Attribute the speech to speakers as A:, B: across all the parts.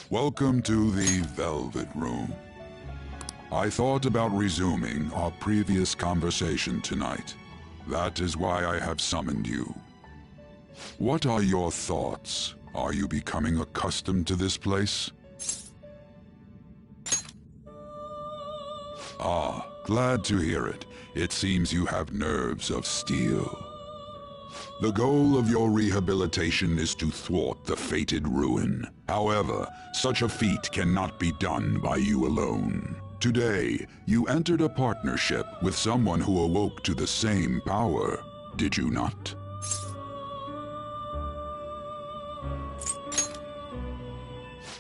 A: Welcome to the Velvet Room. I thought about resuming our previous conversation tonight. That is why I have summoned you. What are your thoughts? Are you becoming accustomed to this place? Ah, glad to hear it. It seems you have nerves of steel. The goal of your rehabilitation is to thwart the fated ruin. However, such a feat cannot be done by you alone. Today, you entered a partnership with someone who awoke to the same power, did you not?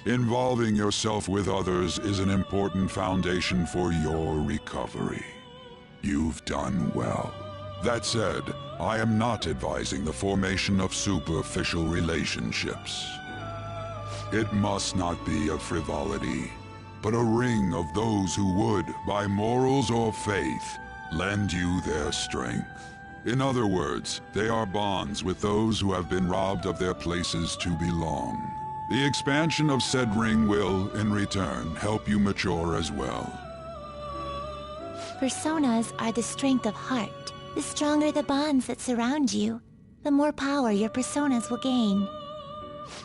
A: Involving yourself with others is an important foundation for your recovery. You've done well. That said, I am not advising the formation of superficial relationships. It must not be a frivolity, but a ring of those who would, by morals or faith, lend you their strength. In other words, they are bonds with those who have been robbed of their places to belong. The expansion of said ring will, in return, help you mature as well.
B: Personas are the strength of heart. The stronger the bonds that surround you, the more power your personas will gain.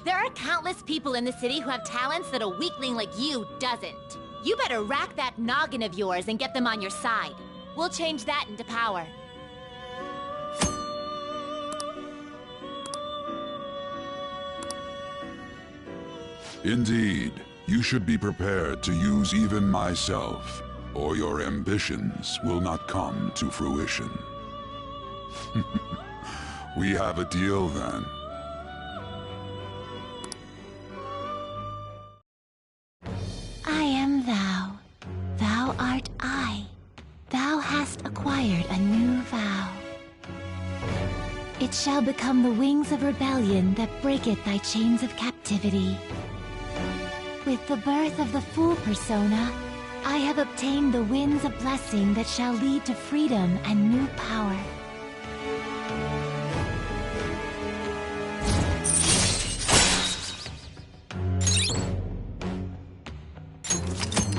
C: There are countless people in the city who have talents that a weakling like you doesn't. You better rack that noggin of yours and get them on your side. We'll change that into power.
A: Indeed, you should be prepared to use even myself, or your ambitions will not come to fruition. We have a deal then.
B: I am thou. Thou art I. Thou hast acquired a new vow. It shall become the wings of rebellion that breaketh thy chains of captivity. With the birth of the Fool persona, I have obtained the winds of blessing that shall lead to freedom and new power.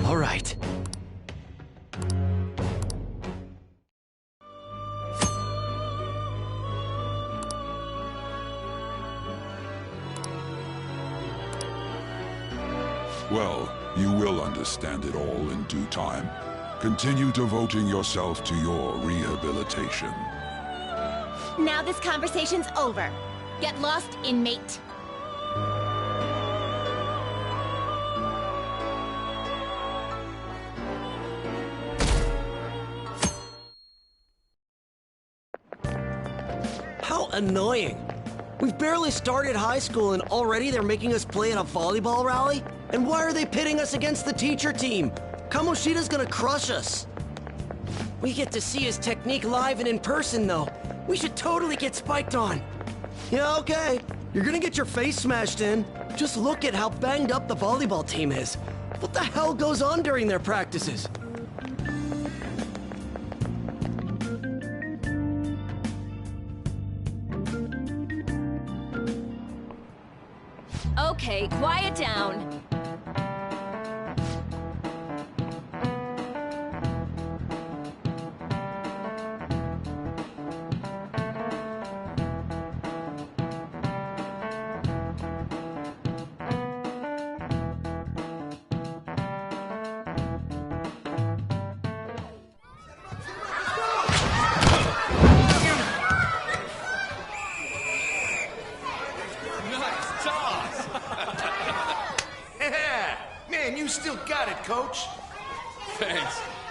D: All right.
A: Well, you will understand it all in due time. Continue devoting yourself to your rehabilitation.
C: Now this conversation's over. Get lost, inmate.
D: How annoying. We've barely started high school and already they're making us play in a volleyball rally? And why are they pitting us against the teacher team? Kamoshida's gonna crush us. We get to see his technique live and in person, though. We should totally get spiked on. Yeah, okay. You're gonna get your face smashed in. Just look at how banged up the volleyball team is. What the hell goes on during their practices?
C: Okay, quiet down.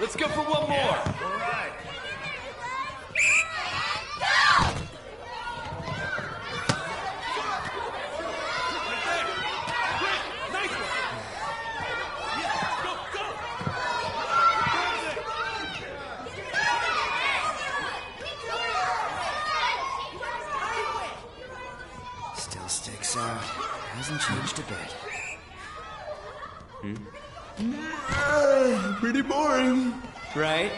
E: Let's go for one more.
F: All right.
G: Still sticks out. Hasn't changed a bit.
F: Pretty boring.
G: Right?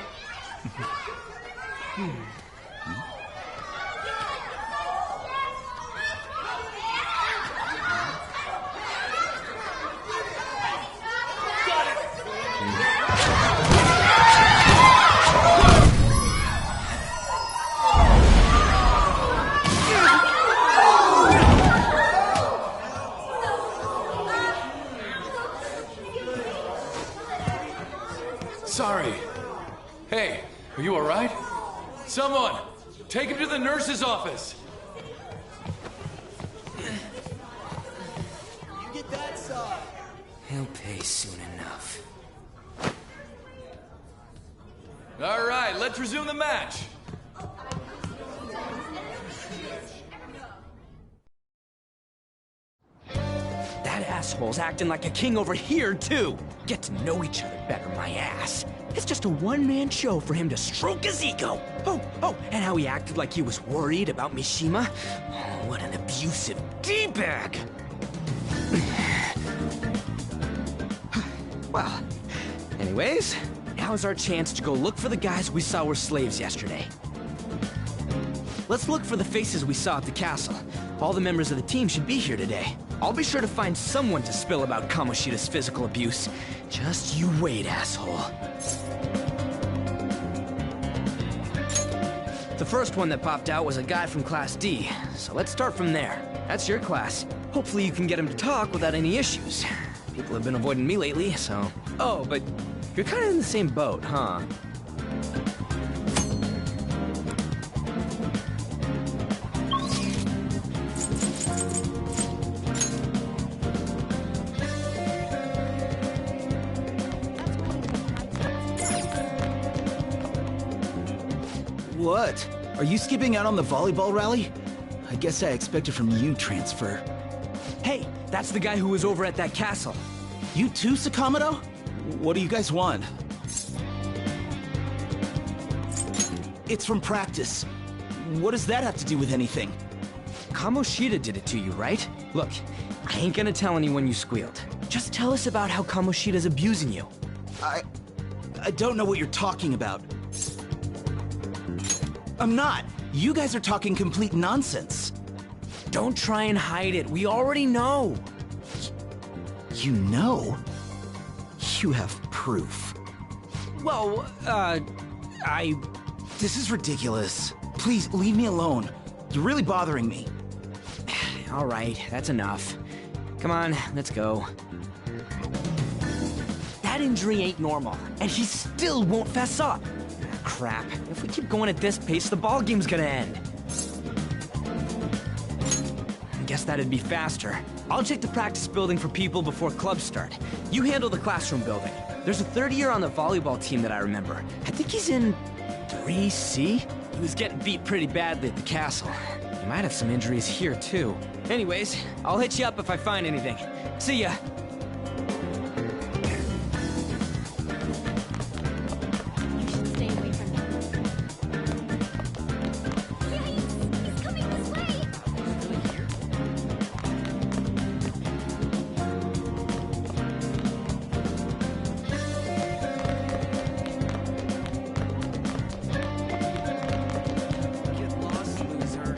E: Sorry. Hey, are you alright? Someone, take him to the nurse's office.
D: You get that side.
G: He'll pay soon enough.
E: Alright, let's resume the match.
G: That asshole's acting like a king over here, too. Get to know each other better, my ass. It's just a one-man show for him to stroke his ego. Oh, and how he acted like he was worried about Mishima. Oh, what an abusive D-bag. Well, anyways, now's our chance to go look for the guys we saw were slaves yesterday. Let's look for the faces we saw at the castle. All the members of the team should be here today. I'll be sure to find someone to spill about Kamoshida's physical abuse. Just you wait, asshole. The first one that popped out was a guy from Class D, so let's start from there. That's your class. Hopefully you can get him to talk without any issues. People have been avoiding me lately, so... Oh, but you're kind of in the same boat, huh?
F: What? Are you skipping out on the volleyball rally? I guess I expected from you, Transfer.
G: Hey, that's the guy who was over at that castle.
F: You too, Sakamoto? What do you guys want? It's from practice. What does that have to do with anything?
G: Kamoshida did it to you, right? Look, I ain't gonna tell anyone you squealed. Just tell us about how Kamoshida's abusing you.
F: I don't know what you're talking about. I'm not. You guys are talking complete nonsense.
G: Don't try and hide it. We already know.
F: You know? You have proof.
G: Well,
F: This is ridiculous. Please, leave me alone. You're really bothering me.
G: All right, that's enough. Come on, let's go. That injury ain't normal, and he still won't fess up. Crap. If we keep going at this pace, the ball game's gonna end. I guess that'd be faster. I'll check the practice building for people before clubs start. You handle the classroom building. There's a third year on the volleyball team that I remember. I think he's in 3C? He was getting beat pretty badly at the castle. He might have some injuries here, too. Anyways, I'll hit you up if I find anything. See ya.
C: Stay away from me. He's coming this way!
G: Get lost, loser.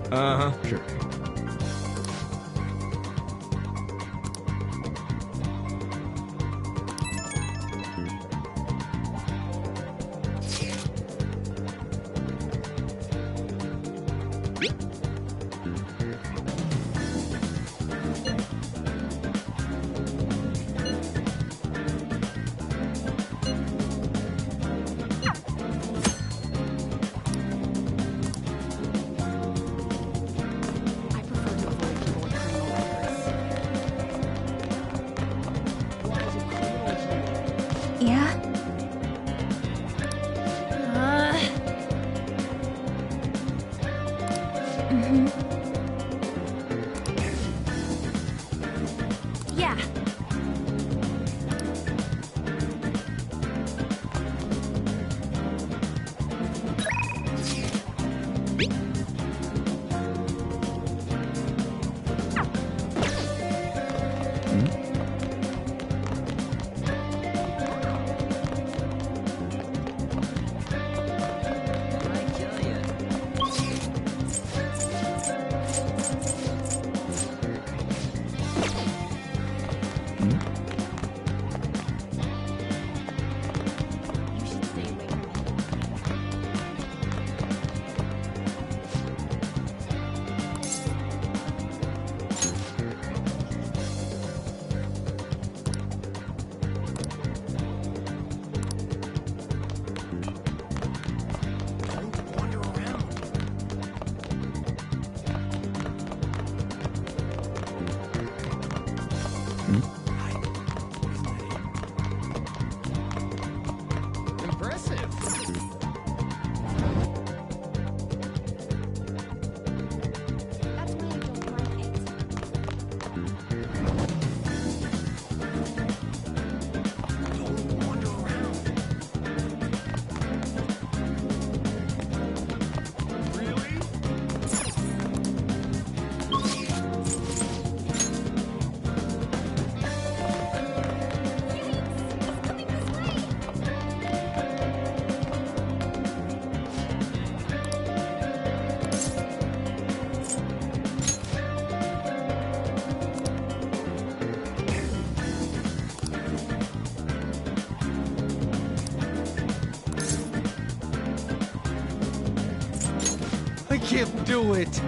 G: Uh-huh, sure.
B: Yeah?
C: Yeah.
F: I can't do it.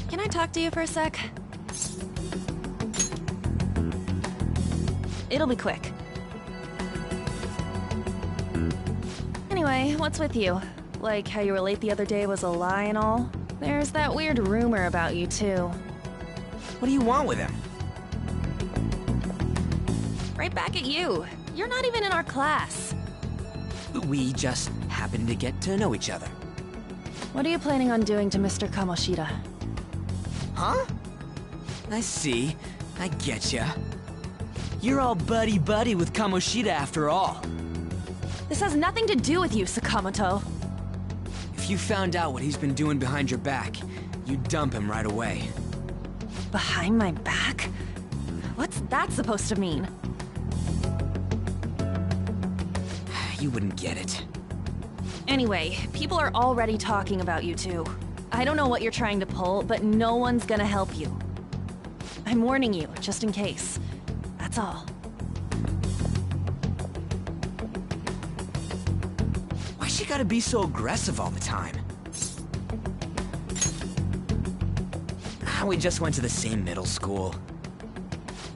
H: Can I talk to you for a sec? It'll be quick. Anyway, what's with you? Like how you were late the other day was a lie and all? There's that weird rumor about you, too.
G: What do you want with him?
H: Right back at you. You're not even in our class.
G: We just happen to get to know each other.
H: What are you planning on doing to Mr. Kamoshida?
G: Huh? I see. I getcha. You're all buddy-buddy with Kamoshida after all.
H: This has nothing to do with you, Sakamoto.
G: If you found out what he's been doing behind your back, you'd dump him right away.
H: Behind my back? What's that supposed to mean?
G: You wouldn't get it.
H: Anyway, people are already talking about you two. I don't know what you're trying to pull, but no one's gonna help you. I'm warning you, just in case. That's all.
G: Why she gotta be so aggressive all the time? We just went to the same middle school.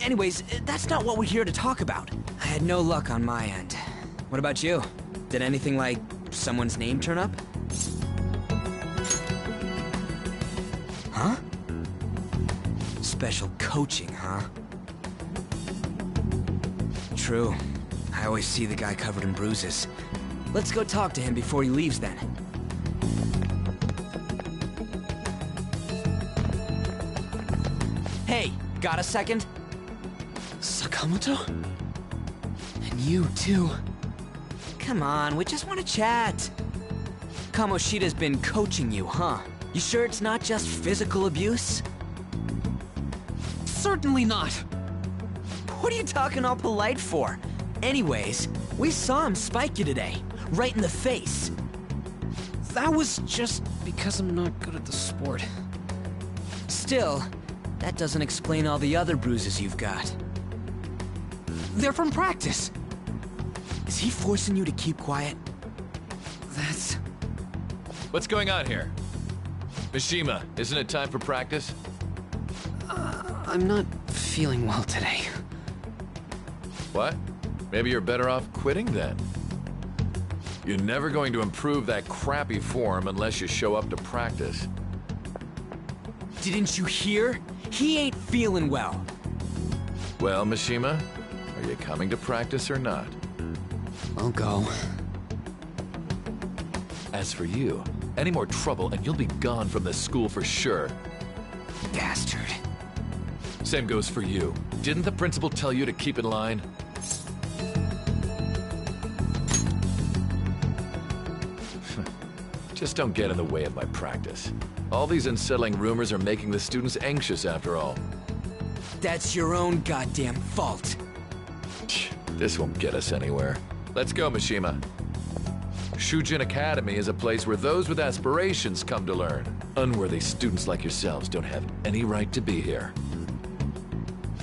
G: Anyways, that's not what we're here to talk about. I had no luck on my end. What about you? Did anything like someone's name turn up? Huh? Special coaching, huh? True. I always see the guy covered in bruises. Let's go talk to him before he leaves then. Hey, got a second?
F: Sakamoto?
G: And you too. Come on, we just want to chat. Kamoshida's been coaching you, huh? You sure it's not just physical abuse?
F: Certainly not.
G: What are you talking all polite for? Anyways, we saw him spike you today, right in the face.
F: That was just because I'm not good at the sport.
G: Still, that doesn't explain all the other bruises you've got.
F: They're from practice.
G: Is he forcing you to keep quiet? That's...
E: What's going on here? Mishima, isn't it time for practice?
G: I'm not feeling well today.
E: What? Maybe you're better off quitting then. You're never going to improve that crappy form unless you show up to practice.
G: Didn't you hear? He ain't feeling well.
E: Well, Mishima, are you coming to practice or not?
G: I'll go.
E: As for you, any more trouble and you'll be gone from this school for sure.
G: Bastard.
E: Same goes for you. Didn't the principal tell you to keep in line? Just don't get in the way of my practice. All these unsettling rumors are making the students anxious after all.
G: That's your own goddamn fault.
E: This won't get us anywhere. Let's go, Mishima. Shujin Academy is a place where those with aspirations come to learn. Unworthy students like yourselves don't have any right to be here.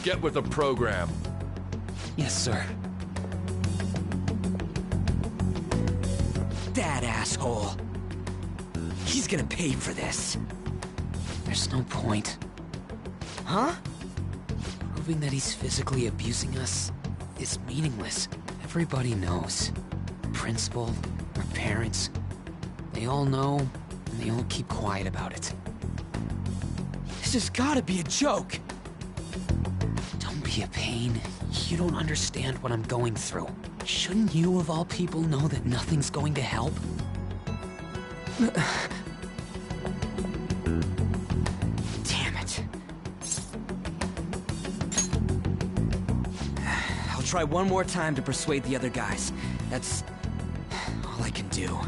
E: Get with the program.
G: Yes, sir. That asshole. He's gonna pay for this. There's no point. Huh? Proving that he's physically abusing us is meaningless. Everybody knows. The principal, our parents, they all know, and they all keep quiet about it. This has gotta be a joke! Don't be a pain. You don't understand what I'm going through. Shouldn't you, of all people, know that nothing's going to help? Damn it. I'll try one more time to persuade the other guys. That's all I can do.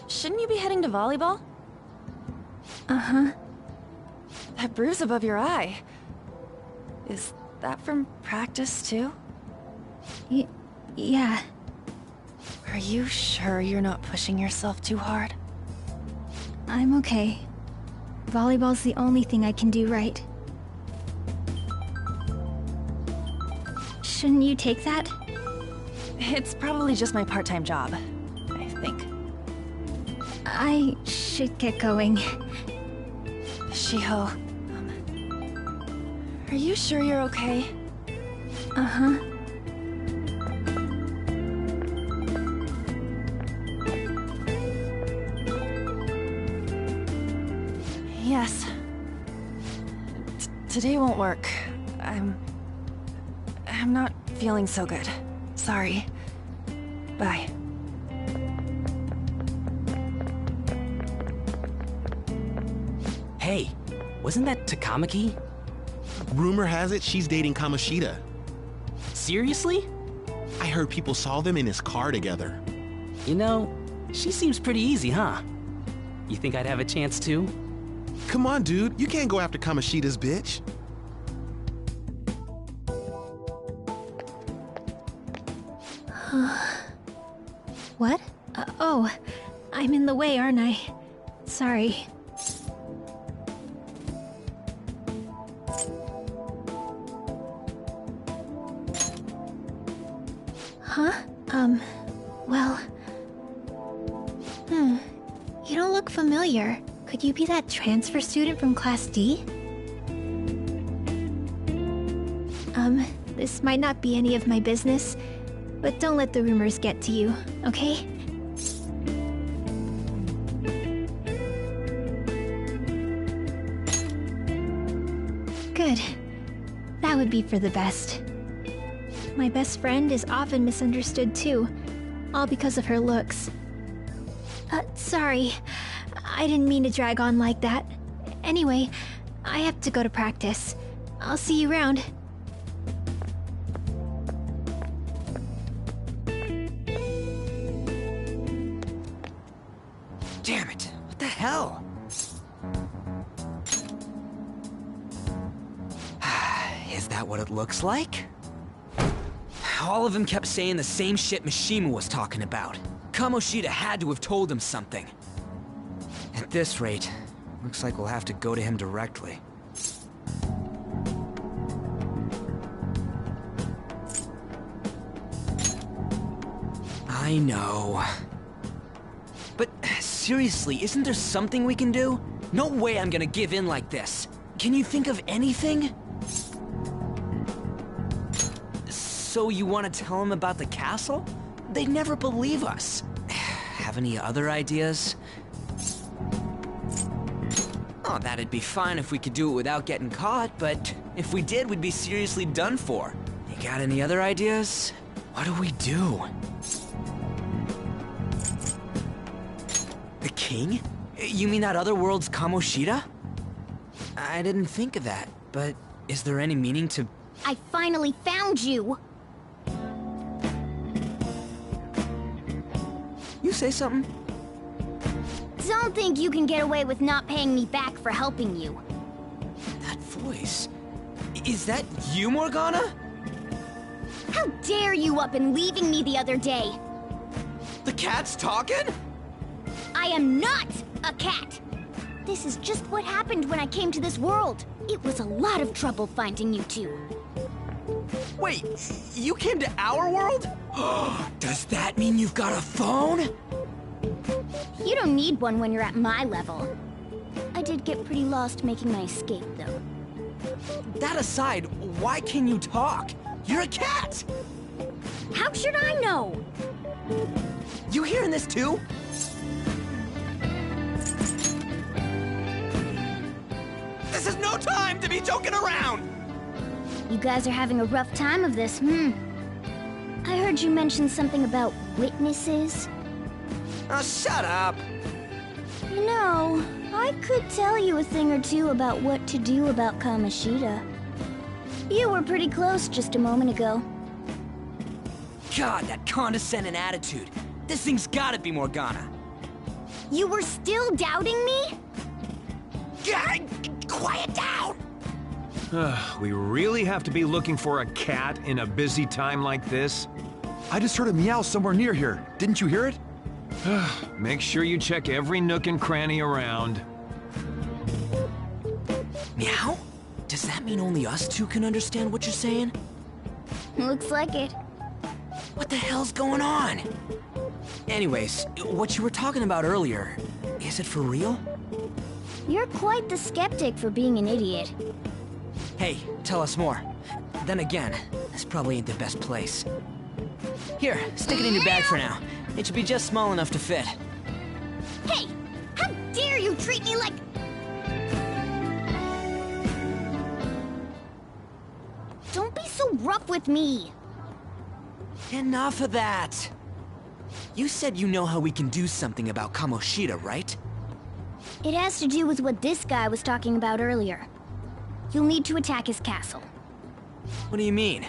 H: Shouldn't you be heading to volleyball? Uh-huh. That bruise above your eye. Is that from practice, too?
B: Yeah.
H: Are you sure you're not pushing yourself too hard?
B: I'm okay.
I: volleyball's the only thing I can do right. Shouldn't you take that?
H: It's probably just my part-time job, I think.
I: I should get going.
H: Shiho, are you sure you're okay?
I: Uh-huh.
H: Yes. Today won't work. I'm not feeling so good. Sorry. Bye.
F: Hey, wasn't that Takamaki?
J: Rumor has it she's dating Kamoshida.
F: Seriously?
J: I heard people saw them in his car together.
F: You know, she seems pretty easy, huh? You think I'd have a chance too?
J: Come on, dude. You can't go after Kamoshida's bitch.
I: What? Oh, I'm in the way, aren't I? Sorry. Huh? Well... You don't look familiar. Could you be that transfer student from Class D? This might not be any of my business, but don't let the rumors get to you, okay? Good. That would be for the best. My best friend is often misunderstood too, all because of her looks. Sorry. I didn't mean to drag on like that. Anyway, I have to go to practice. I'll see you around.
G: Damn it! What the hell? Is that what it looks like? All of them kept saying the same shit Mishima was talking about. Kamoshida had to have told him something. At this rate, looks like we'll have to go to him directly. I know. But seriously, isn't there something we can do? No way I'm gonna give in like this. Can you think of anything? So you want to tell him about the castle? They'd never believe us. Have any other ideas? Oh, that'd be fine if we could do it without getting caught, but if we did, we'd be seriously done for. You got any other ideas? What do we do? The king? You mean that other world's Kamoshida? I didn't think of that, but is there any meaning to...
K: I finally found you!
G: You say something?
K: Don't think you can get away with not paying me back for helping you.
G: That voice... Is that you, Morgana?
K: How dare you up and leaving me the other day?
G: The cat's talking?
K: I am not a cat! This is just what happened when I came to this world. It was a lot of trouble finding you two.
G: Wait, you came to our world? Does that mean you've got a phone?
K: You don't need one when you're at my level. I did get pretty lost making my escape, though.
G: That aside, why can you talk? You're a cat!
K: How should I know?
G: You hearing this too? This is no time to be joking around!
K: You guys are having a rough time of this, I heard you mention something about witnesses.
G: Oh, shut up!
K: You know, I could tell you a thing or two about what to do about Kamoshida. You were pretty close just a moment ago.
G: God, that condescending attitude. This thing's gotta be Morgana.
K: You were still doubting me?
G: God, quiet down!
L: We really have to be looking for a cat in a busy time like this? I just heard a meow somewhere near here. Didn't you hear it? Make sure you check every nook and cranny around.
G: Meow? Does that mean only us two can understand what you're saying?
K: Looks like it.
G: What the hell's going on? Anyways, what you were talking about earlier, is it for real?
K: You're quite the skeptic for being an idiot.
G: Hey, tell us more. Then again, this probably ain't the best place. Here, stick it in your bag for now. It should be just small enough to fit.
K: Hey! How dare you treat me like... Don't be so rough with me!
G: Enough of that! You said you know how we can do something about Kamoshida, right?
K: It has to do with what this guy was talking about earlier. You'll need to attack his castle.
G: What do you mean?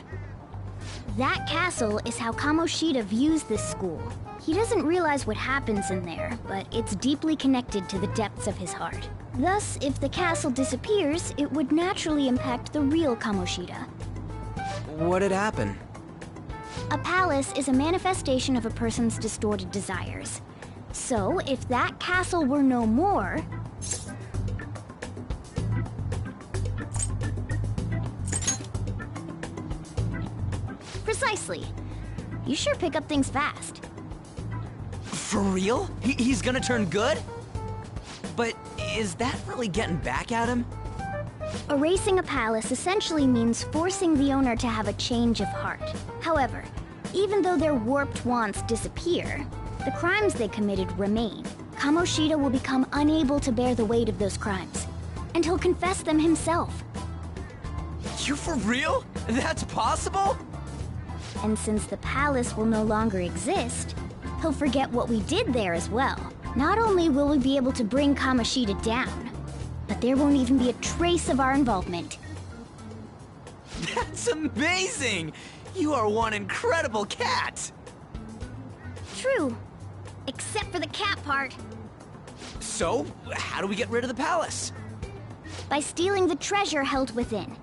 K: That castle is how Kamoshida views this school. He doesn't realize what happens in there, but it's deeply connected to the depths of his heart. Thus, if the castle disappears, it would naturally impact the real Kamoshida.
G: What'd happen?
K: A palace is a manifestation of a person's distorted desires. So, if that castle were no more... Precisely. You sure pick up things fast.
G: For real? He's gonna turn good? But is that really getting back at him?
K: Erasing a palace essentially means forcing the owner to have a change of heart. However, even though their warped wants disappear, the crimes they committed remain. Kamoshida will become unable to bear the weight of those crimes, and he'll confess them himself.
G: You for real? That's possible?
K: And since the palace will no longer exist, he'll forget what we did there as well. Not only will we be able to bring Kamoshida down, but there won't even be a trace of our involvement.
G: That's amazing! You are one incredible cat!
K: True. Except for the cat part.
G: So, how do we get rid of the palace?
K: By stealing the treasure held within.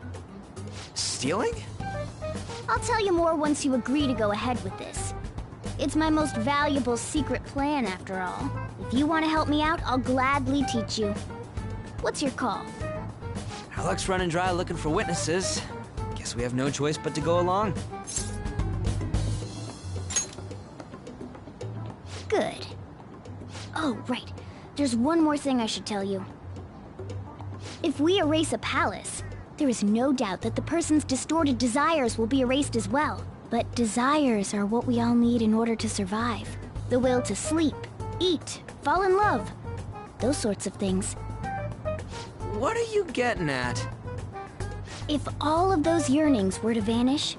G: Stealing?
K: I'll tell you more once you agree to go ahead with this. It's my most valuable secret plan, after all. If you want to help me out, I'll gladly teach you. What's your call?
G: Our luck's running dry looking for witnesses. Guess we have no choice but to go along.
K: Good. Oh, right. There's one more thing I should tell you. If we erase a palace, there is no doubt that the person's distorted desires will be erased as well. But desires are what we all need in order to survive. The will to sleep, eat, fall in love. Those sorts of things.
G: What are you getting at?
K: If all of those yearnings were to vanish,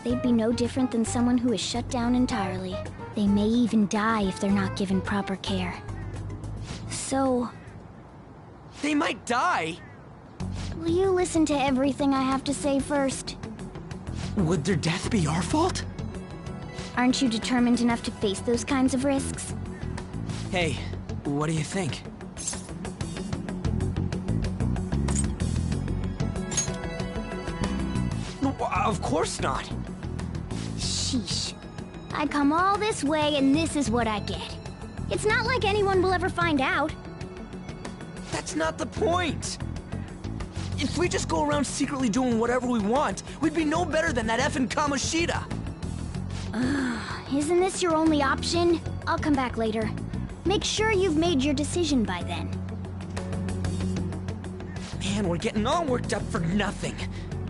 K: they'd be no different than someone who is shut down entirely. They may even die if they're not given proper care. So...
G: They might die?
K: Will you listen to everything I have to say first?
G: Would their death be our fault?
K: Aren't you determined enough to face those kinds of risks?
G: Hey, what do you think? No, of course not.
K: Sheesh. I come all this way and this is what I get. It's not like anyone will ever find out.
G: That's not the point. If we just go around secretly doing whatever we want, we'd be no better than that effing Kamoshida.
K: Isn't this your only option? I'll come back later. Make sure you've made your decision by then.
G: Man, we're getting all worked up for nothing.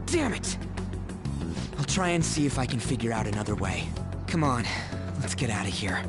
G: Damn it. I'll try and see if I can figure out another way. Come on, let's get out of here.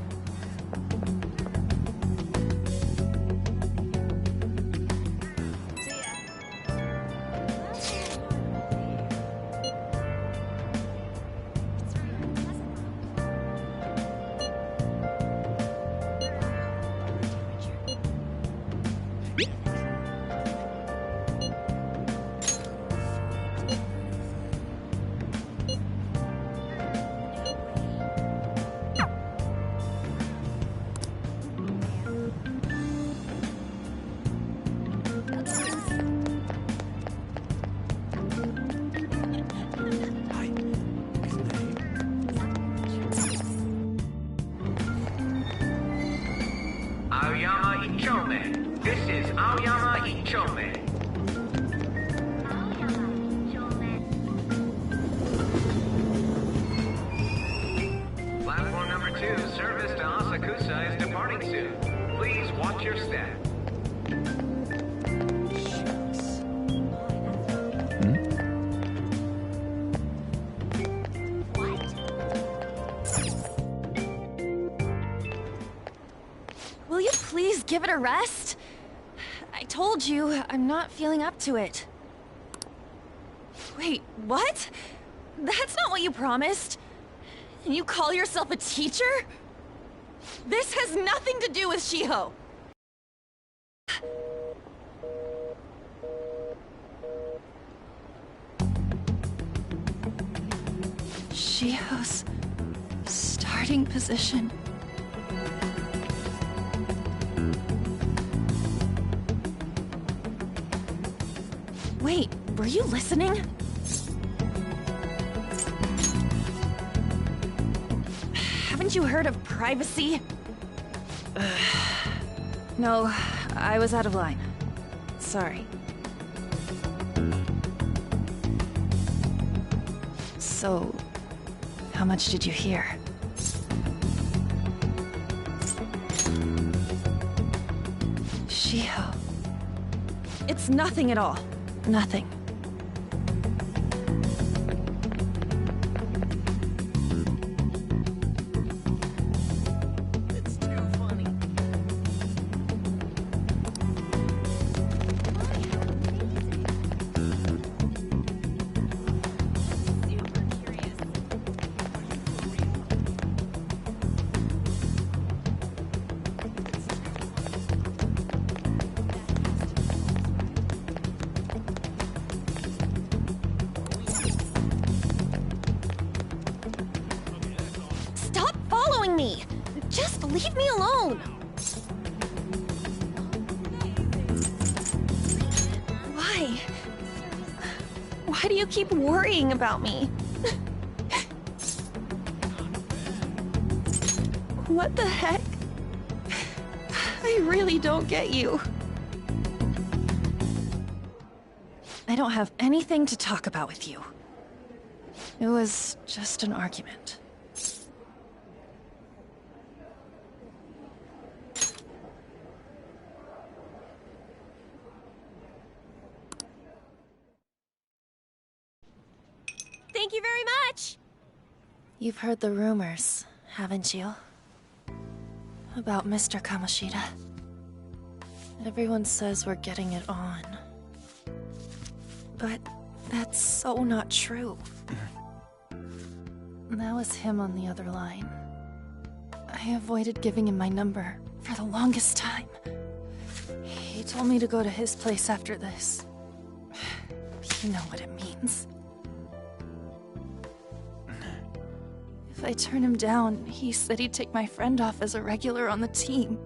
H: give it a rest? I told you, I'm not feeling up to it. Wait, what? That's not what you promised. And you call yourself a teacher? This has nothing to do with Shiho. Shiho's starting position. Wait, were you listening? Haven't you heard of privacy? No, I was out of line. Sorry. So, how much did you hear? Shiho. It's nothing at all. Nothing.
D: It's too funny.
H: Stop following me! Just leave me alone! Why? Why do you keep worrying about me? What the heck? I really don't get you. I don't have anything to talk about with you. It was just an argument.
C: Thank you very much!
H: You've heard the rumors, haven't you? About Mr. Kamoshida. Everyone says we're getting it on. But that's so not true. That was him on the other line. I avoided giving him my number for the longest time. He told me to go to his place after this. You know what it means. If I turn him down, he said he'd take my friend off as a regular on the team.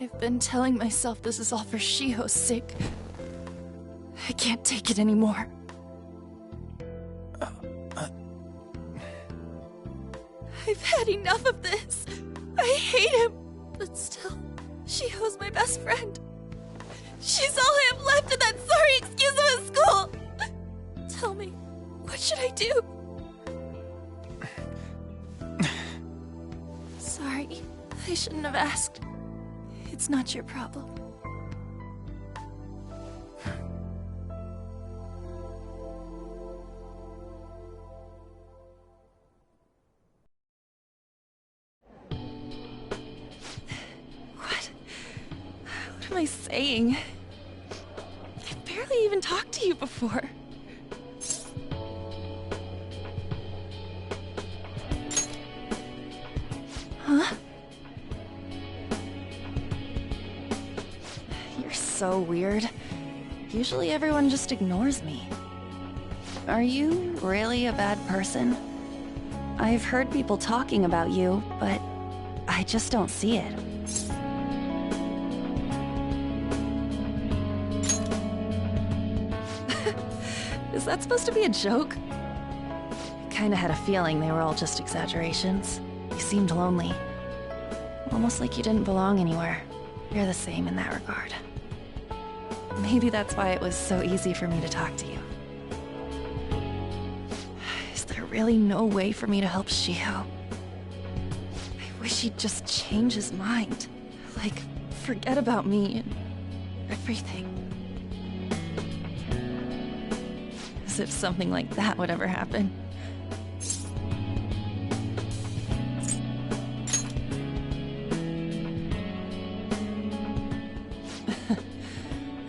H: I've been telling myself this is all for Shiho's sake. I can't take it anymore. I've had enough of this. I hate him. But still, Shiho's my best friend. She's all I have left in that sorry excuse of a school. Tell me, what should I do? Sorry, I shouldn't have asked. It's not your problem. What am I saying? I've barely even talked to you before. Huh? You're so weird. Usually everyone just ignores me. Are you really a bad person? I've heard people talking about you, but I just don't see it. Is that supposed to be a joke? Kinda had a feeling they were all just exaggerations. You seemed lonely. Almost like you didn't belong anywhere. You're the same in that regard. Maybe that's why it was so easy for me to talk to you. Is there really no way for me to help Shiho? I wish he'd just change his mind. Like, forget about me and everything. As if something like that would ever happen.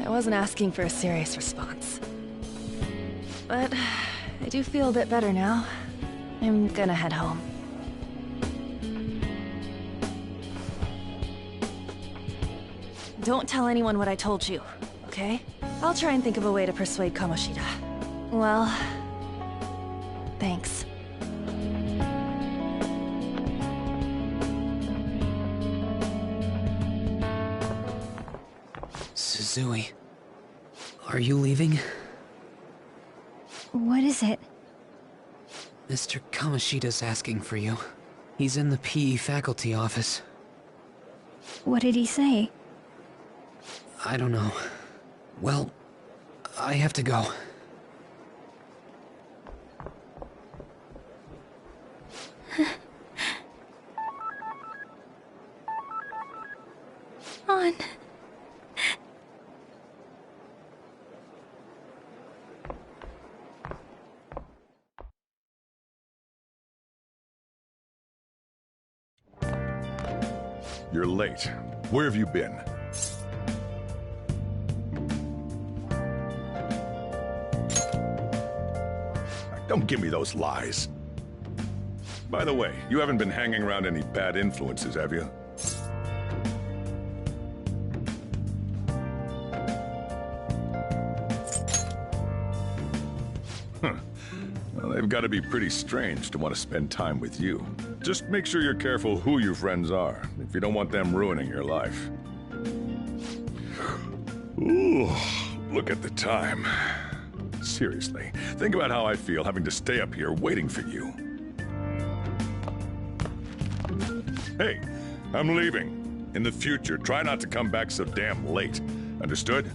H: I wasn't asking for a serious response. But I do feel a bit better now. I'm gonna head home. Don't tell anyone what I told you, okay? I'll try and think of a way to persuade Kamoshida. Well, thanks.
G: Suzui, are you leaving?
I: What is it?
G: Mr. Kamoshida's asking for you. He's in the PE faculty office.
I: What did he say?
G: I don't know. Well, I have to go.
I: On.
M: You're late. Where have you been? Don't give me those lies. By the way, you haven't been hanging around any bad influences, have you? Well, they've got to be pretty strange to want to spend time with you. Just make sure you're careful who your friends are, if you don't want them ruining your life. Ooh, look at the time. Seriously, think about how I feel having to stay up here waiting for you. Hey, I'm leaving. In the future, try not to come back so damn late. Understood?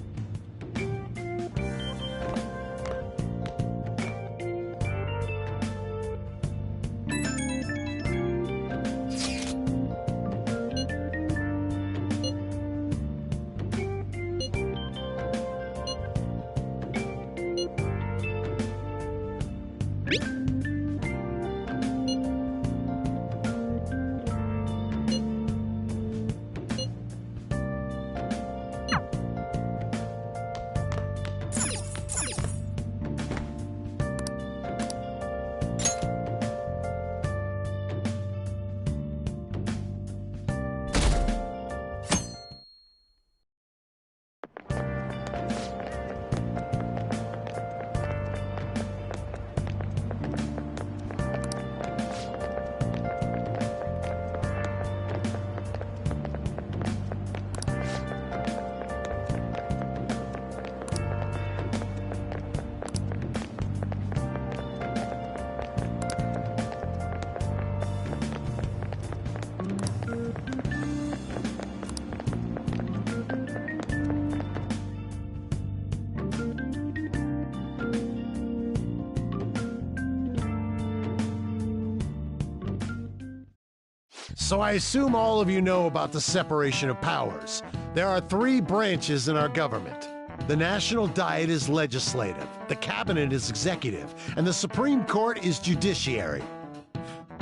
N: So I assume all of you know about the separation of powers. There are 3 branches in our government. The National Diet is legislative, the Cabinet is executive, and the Supreme Court is judiciary.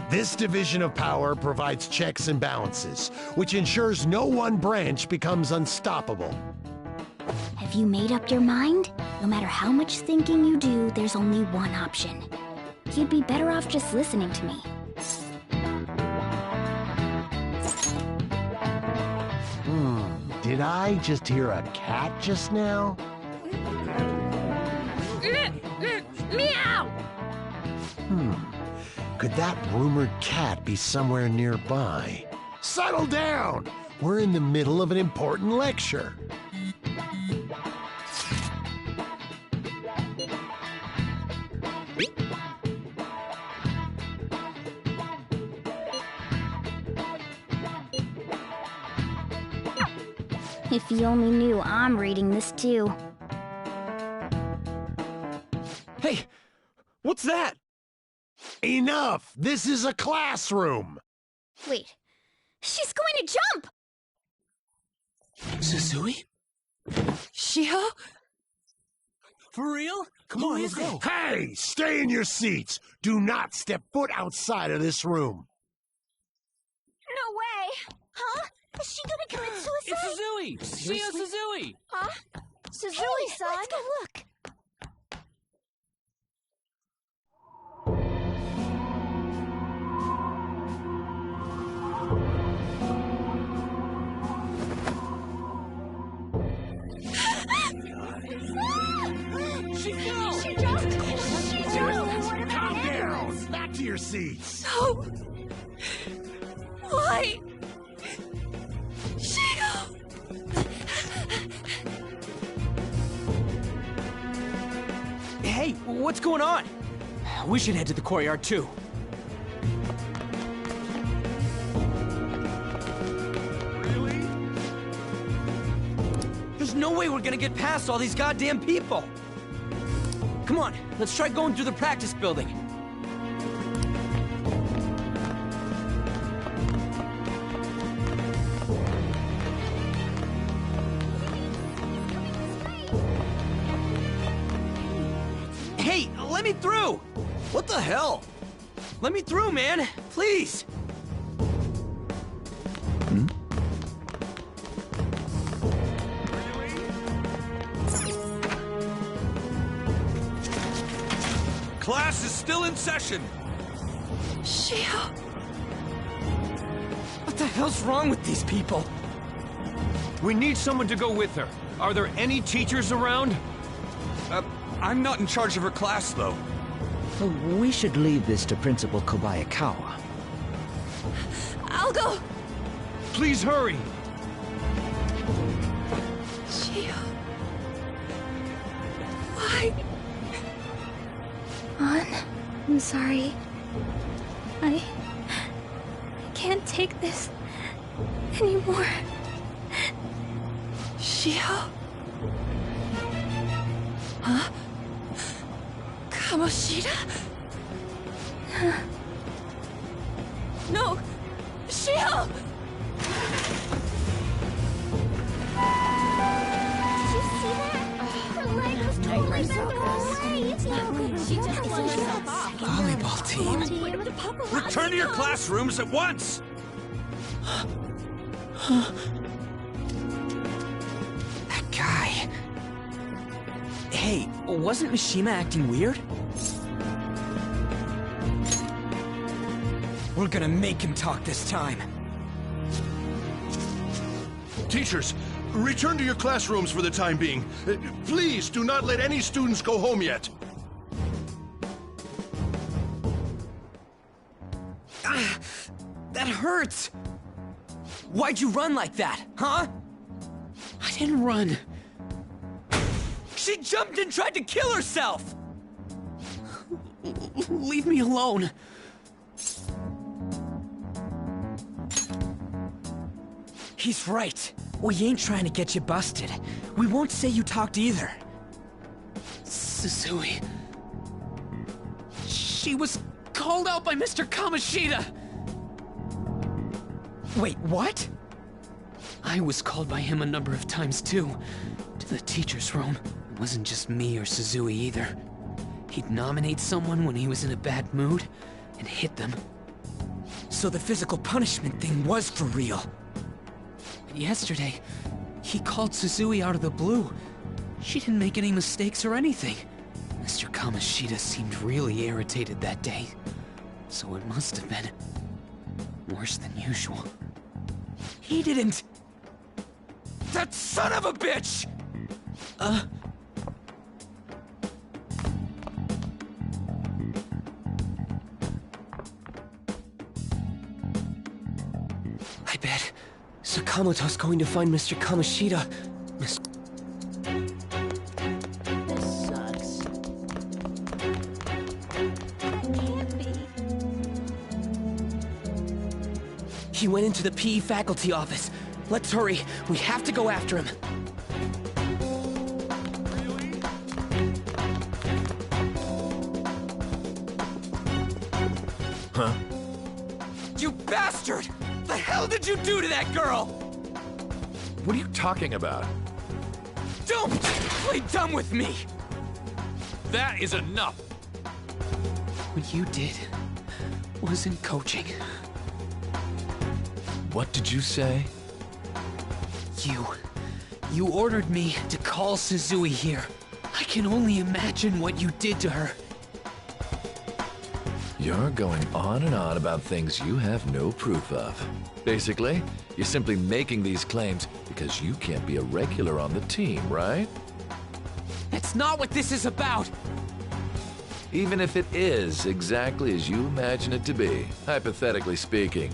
N: This division of power provides checks and balances, which ensures no one branch becomes unstoppable.
K: Have you made up your mind? No matter how much thinking you do, there's only one option. You'd be better off just listening to me.
N: Did I just hear a cat just now?
K: Meow!
N: Could that rumored cat be somewhere nearby? Settle down! We're in the middle of an important lecture.
K: If you only knew I'm reading this too.
F: Hey, what's that?
N: Enough! This is a classroom!
K: Wait, she's going to jump!
F: Suzui?
H: Shiho?
F: For real? Come on, let's go.
N: Hey! Stay in your seats! Do not step foot outside of this room!
K: No way! Huh? Is she gonna commit suicide?
F: It's Suzui! Shio Suzui!
K: Huh? Suzui-san!
B: Let's go look!
N: Calm down! Back to your seats!
G: No! Why? Shio! Hey, what's going on? We should head to the courtyard too.
N: Really?
G: There's no way we're gonna get past all these goddamn people! Come on, let's try going through the practice building. Hey, let me through!
D: What the hell?
G: Let me through, man! Please!
L: Class is still in session.
G: Shio! What the hell's wrong with these people?
L: We need someone to go with her. Are there any teachers around? I'm not in charge of her class, though.
O: We should leave this to Principal Kobayakawa.
H: I'll go!
L: Please hurry!
H: Shio... Why?
I: An, I'm sorry. I can't take this anymore.
H: Shio? Huh? Kamoshida? No! Shio!
K: Did you see that? Her leg was totally bent away! She just blew herself off.
G: Volleyball team.
L: Return to your classrooms at once!
G: That guy... Hey, wasn't Mishima acting weird? We're gonna make him talk this time.
N: Teachers, return to your classrooms for the time being. Please do not let any students go home yet.
G: That hurts! Why'd you run like that, huh?
F: I didn't run.
G: She jumped and tried to kill herself!
F: Leave me alone.
G: He's right. We ain't trying to get you busted. We won't say you talked either.
F: Suzui. She was called out by Mr. Kamoshida.
G: Wait, what?
F: I was called by him a number of times too. To the teacher's room. It wasn't just me or Suzui either. He'd nominate someone when he was in a bad mood and hit them.
G: So the physical punishment thing was for real.
F: Yesterday, he called Suzui out of the blue. She didn't make any mistakes or anything. Mr. Kamoshida seemed really irritated that day. So it must have been worse than usual.
G: He didn't... That son of a bitch!
F: I bet Sakamoto's going to find Mr. Kamoshida.
K: This sucks. Can't be.
F: He went into the PE faculty office. Let's hurry. We have to go after him.
L: Huh?
G: You bastard! The hell did you do to that girl?
E: What are you talking about?
G: Don't play dumb with me!
E: That is enough!
F: What you did wasn't coaching.
E: What did you say?
F: You ordered me to call Suzui here. I can only imagine what you did to her.
E: You're going on and on about things you have no proof of. Basically, you're simply making these claims because you can't be a regular on the team, right?
F: That's not what this is about!
E: Even if it is exactly as you imagine it to be, hypothetically speaking,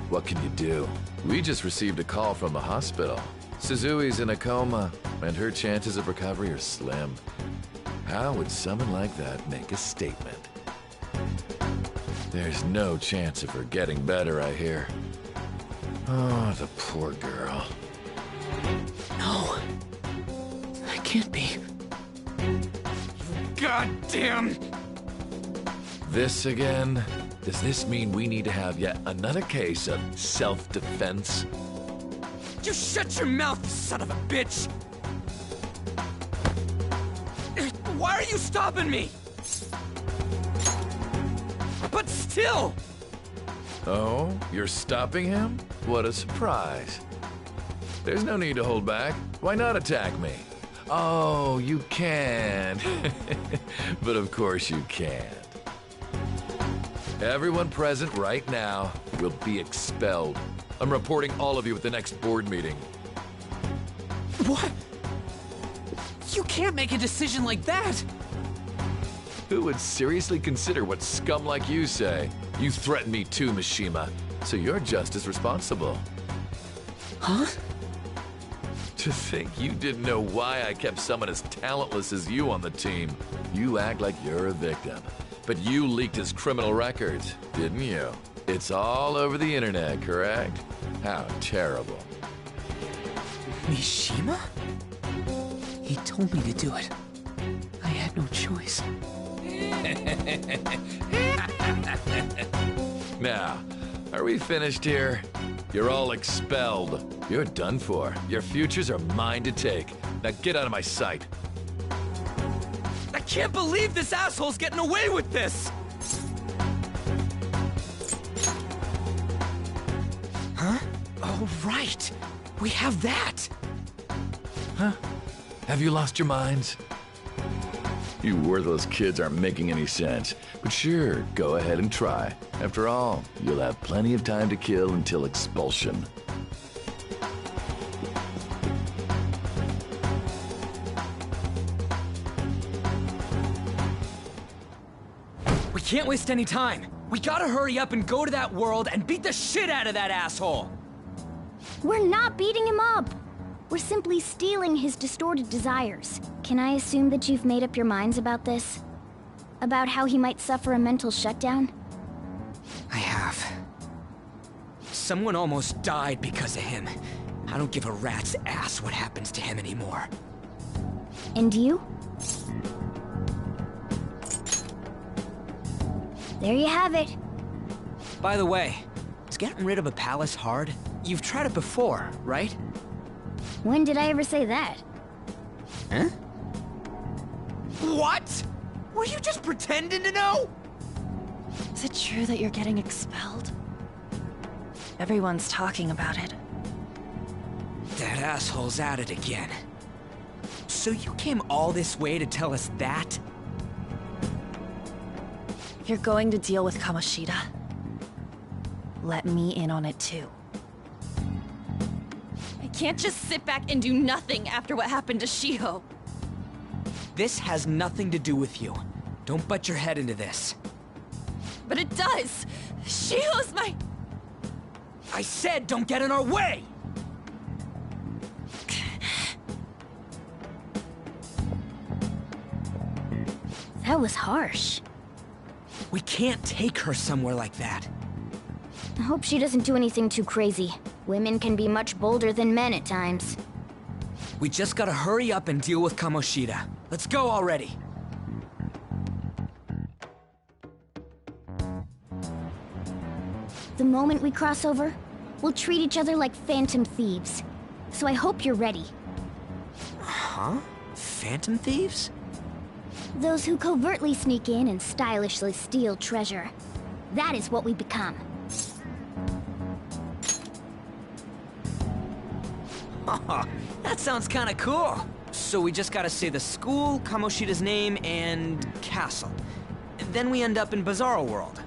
E: what can you do? We just received a call from the hospital. Suzui's in a coma, and her chances of recovery are slim. How would someone like that make a statement? There's no chance of her getting better, I hear. Oh, the poor girl.
F: No. I can't be. Goddamn!
E: This again? Does this mean we need to have yet another case of self-defense?
F: You shut your mouth, you son of a bitch! Why are you stopping me? But still!
E: Oh, you're stopping him? What a surprise. There's no need to hold back. Why not attack me? Oh, you can. But of course you can't. Everyone present right now will be expelled. I'm reporting all of you at the next board meeting.
F: What? You can't make a decision like that!
E: Who would seriously consider what scum like you say? You threatened me too, Mishima, so you're just as responsible.
F: Huh?
E: To think you didn't know why I kept someone as talentless as you on the team. You act like you're a victim. But you leaked his criminal records, didn't you? It's all over the internet, correct? How terrible.
F: Mishima? He told me to do it. I had no choice.
E: Now, are we finished here? You're all expelled. You're done for. Your futures are mine to take. Now get out of my sight.
F: I can't believe this asshole's getting away with this! Huh? Oh, right. We have that.
E: Huh? Have you lost your minds? You worthless kids aren't making any sense. But sure, go ahead and try. After all, you'll have plenty of time to kill until expulsion.
G: We can't waste any time. We gotta hurry up and go to that world and beat the shit out of that asshole.
K: We're not beating him up. We're simply stealing his distorted desires. Can I assume that you've made up your minds about this? About how he might suffer a mental shutdown?
G: I have. Someone almost died because of him. I don't give a rat's ass what happens to him anymore.
K: And you? There you have it.
G: By the way, is getting rid of a palace hard? You've tried it before, right?
K: When did I ever say that?
G: Huh? What? Were you just pretending to know?
H: Is it true that you're getting expelled? Everyone's talking about it.
G: That asshole's at it again. So you came all this way to tell us that?
H: If you're going to deal with Kamoshida, let me in on it too.
C: I can't just sit back and do nothing after what happened to Shiho.
G: This has nothing to do with you. Don't butt your head into this.
C: But it does! Shiho's my...
G: I said don't get in our way!
K: That was harsh.
G: We can't take her somewhere like that.
K: I hope she doesn't do anything too crazy. Women can be much bolder than men at times.
G: We just gotta hurry up and deal with Kamoshida. Let's go already.
K: The moment we cross over, we'll treat each other like phantom thieves. So I hope you're ready.
G: Huh? Phantom thieves?
K: Those who covertly sneak in and stylishly steal treasure. That is what we become.
G: Haha, that That sounds kinda cool. So we just gotta say the school, Kamoshida's name, and castle. Then we end up in Bizarro World.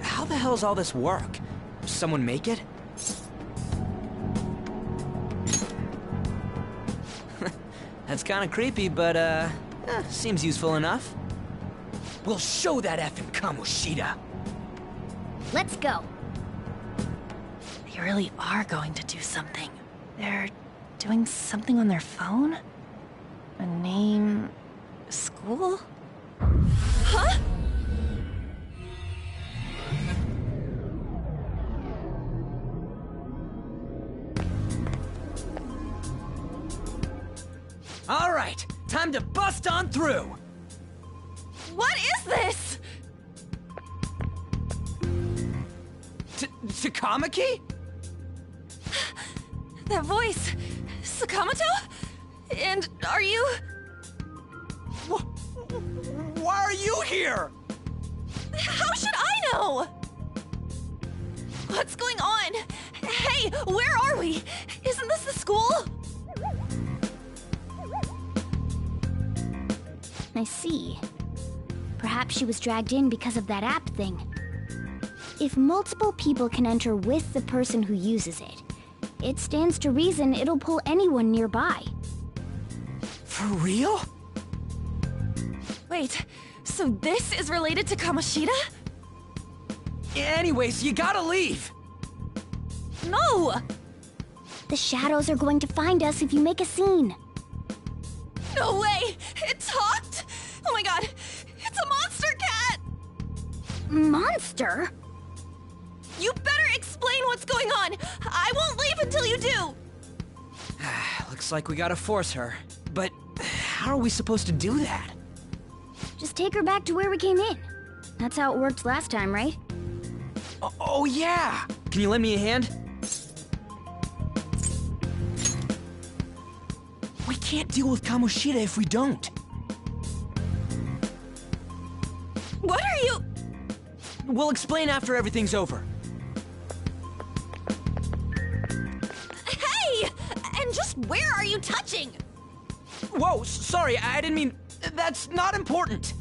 G: How the hell's all this work? Someone make it? That's kinda creepy, but, seems useful enough. We'll show that effing Kamoshida.
K: Let's go.
H: They really are going to do something. They're doing something on their phone? A name... school? Huh?
G: All right, time to bust on through.
H: What is this?
G: Takamaki?
H: That voice... Sakamoto? And are you...
G: Why are you here?
H: How should I know? What's going on? Hey, where are we? Isn't this the school?
K: I see. Perhaps she was dragged in because of that app thing. If multiple people can enter with the person who uses it, it stands to reason it'll pull anyone nearby.
G: For real?
H: Wait, so this is related to Kamoshida?
G: Anyways, you gotta leave!
H: No!
K: The shadows are going to find us if you make a scene.
H: No way! It talked? Oh my god, it's a monster cat!
K: Monster?
H: You better explain what's going on! I won't leave until you do!
G: Looks like we gotta force her. But how are we supposed to do that?
K: Just take her back to where we came in. That's how it worked last time, right?
G: Oh yeah! Can you lend me a hand? We can't deal with Kamoshida if we don't.
H: What are you...
G: We'll explain after everything's over.
H: Hey! And just where are you touching?
G: Whoa, sorry, I didn't mean... That's not important.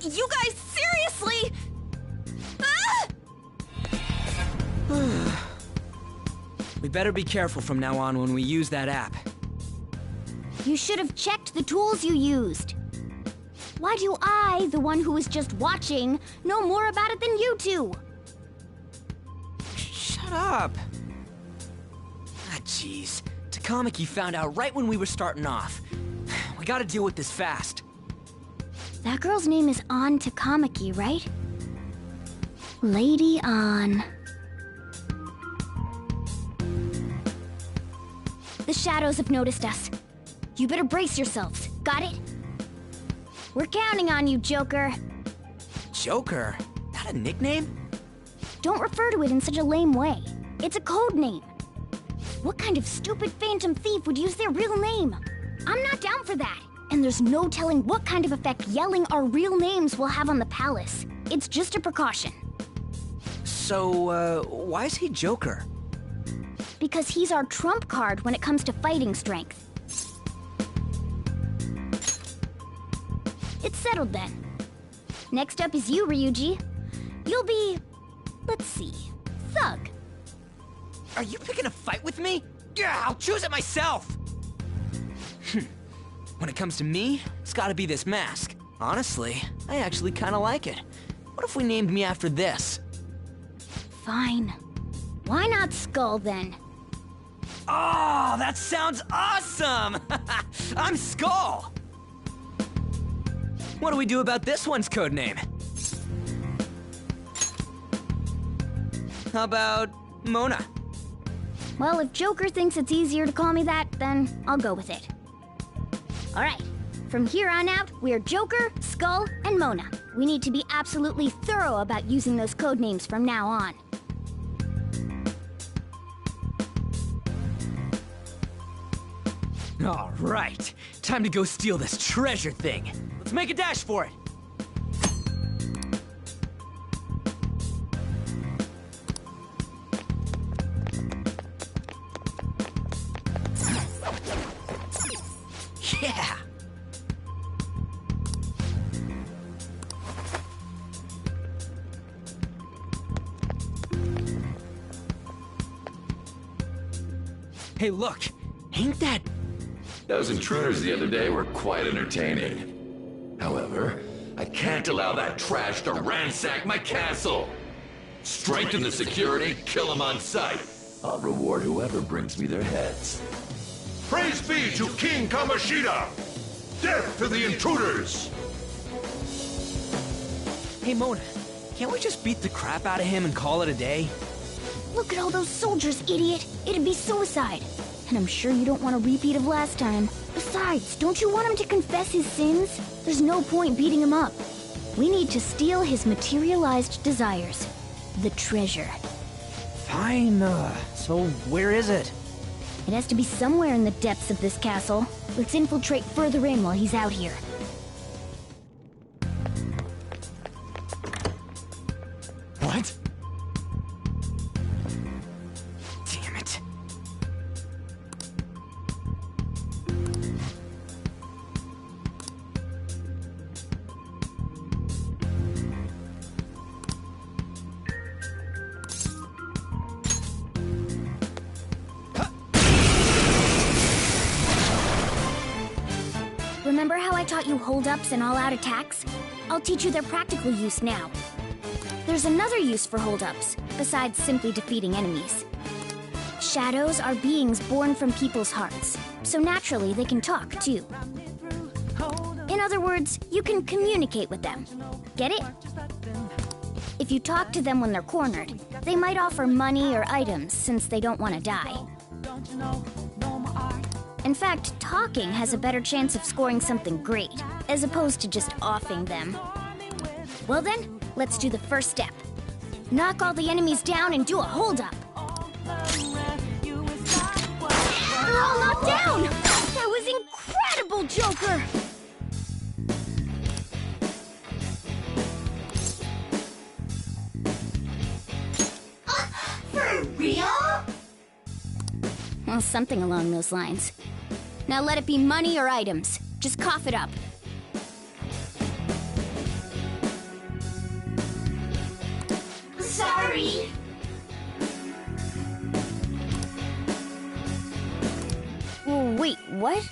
H: You guys, seriously? Ah!
G: We better be careful from now on when we use that app.
K: You should have checked the tools you used. Why do I, the one who was just watching, know more about it than you two?
G: Shut up. Ah, jeez. Takamaki found out right when we were starting off. We gotta deal with this fast.
K: That girl's name is An Takamaki, right? Lady An. The shadows have noticed us. You better brace yourselves. Got it? We're counting on you, Joker.
G: Joker? That a nickname?
K: Don't refer to it in such a lame way. It's a code name. What kind of stupid phantom thief would use their real name? I'm not down for that. And there's no telling what kind of effect yelling our real names will have on the palace. It's just a precaution.
G: So, why is he Joker?
K: Because he's our trump card when it comes to fighting strength. It's settled then. Next up is you, Ryuji. You'll be... let's see... Thug.
G: Are you picking a fight with me? Yeah, I'll choose it myself! When it comes to me, it's gotta be this mask. Honestly, I actually kinda like it. What if we named me after this?
K: Fine. Why not Skull, then?
G: Oh, that sounds awesome! I'm Skull! What do we do about this one's codename? How about Mona?
K: Well, if Joker thinks it's easier to call me that, then I'll go with it. Alright, from here on out, we're Joker, Skull, and Mona. We need to be absolutely thorough about using those codenames from now on.
G: Alright, time to go steal this treasure thing. Let's make a dash for it. Yeah! Hey, look! Ain't that...
E: Those intruders the other day were quite entertaining. However, I can't allow that trash to ransack my castle! Strengthen the security, kill them on sight. I'll reward whoever brings me their heads.
A: Praise be to King Kamoshida! Death to the intruders!
G: Hey, Mona, can't we just beat the crap out of him and call it a day?
K: Look at all those soldiers, idiot! It'd be suicide. And I'm sure you don't want a repeat of last time. Besides, don't you want him to confess his sins? There's no point beating him up. We need to steal his materialized desires. The treasure.
G: Fine, so where is it?
K: It has to be somewhere in the depths of this castle. Let's infiltrate further in while he's out here.
G: What? Damn it.
K: Remember how I taught you hold-ups and all-out attacks? I'll teach you their practical use now. There's another use for hold-ups, besides simply defeating enemies. Shadows are beings born from people's hearts, so naturally they can talk, too. In other words, you can communicate with them. Get it? If you talk to them when they're cornered, they might offer money or items since they don't want to die. In fact, talking has a better chance of scoring something great, as opposed to just offing them. Well then, let's do the first step. Knock all the enemies down and do a hold-up. They're all knocked down! That was incredible, Joker!
P: For real?
K: Well, something along those lines. Now let it be money or items. Just cough it up.
P: Sorry.
K: Oh, wait, what?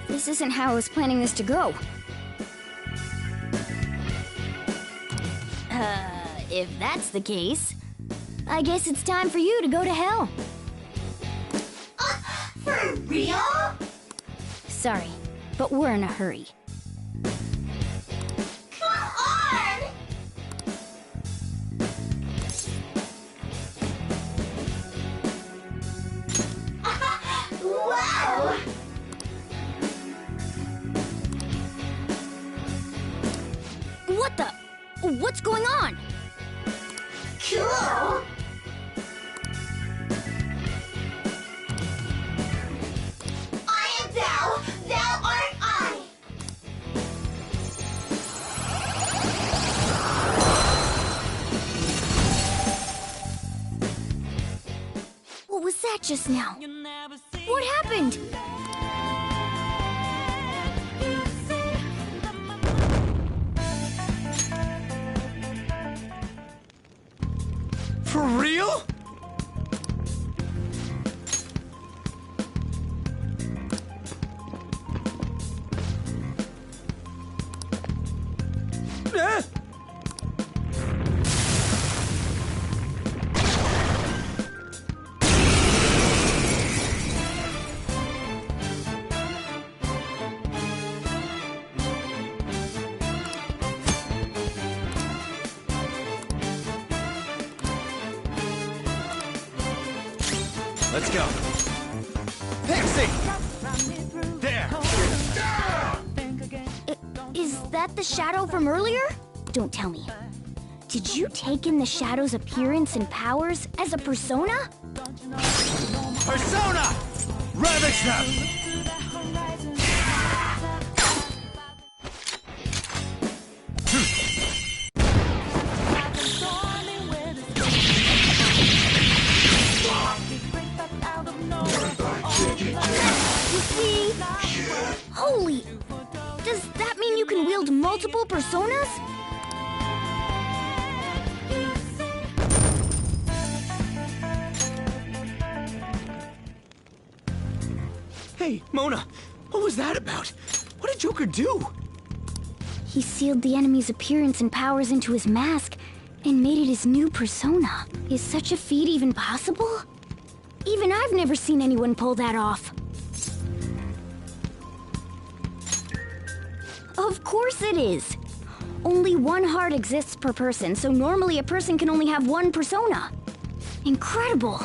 K: This isn't how I was planning this to go. If that's the case, I guess it's time for you to go to hell.
P: For real?
K: Sorry, but we're in a hurry.
P: Come on! Wow!
K: What the? What's going on?
P: Cool! I am thou, thou art I!
K: What was that just now? What happened?
G: For real? Let's go. Pixie! There!
K: Is that the shadow from earlier? Don't tell me. Did you take in the shadow's appearance and powers as a persona?
L: Persona! Ravage them!
K: You see? multiple personas?
G: Hey, Mona, what was that about? What did Joker do?
K: He sealed the enemy's appearance and powers into his mask and made it his new persona. Is such a feat even possible? Even I've never seen anyone pull that off. Of course it is. Only one heart exists per person, so normally a person can only have one persona. Incredible.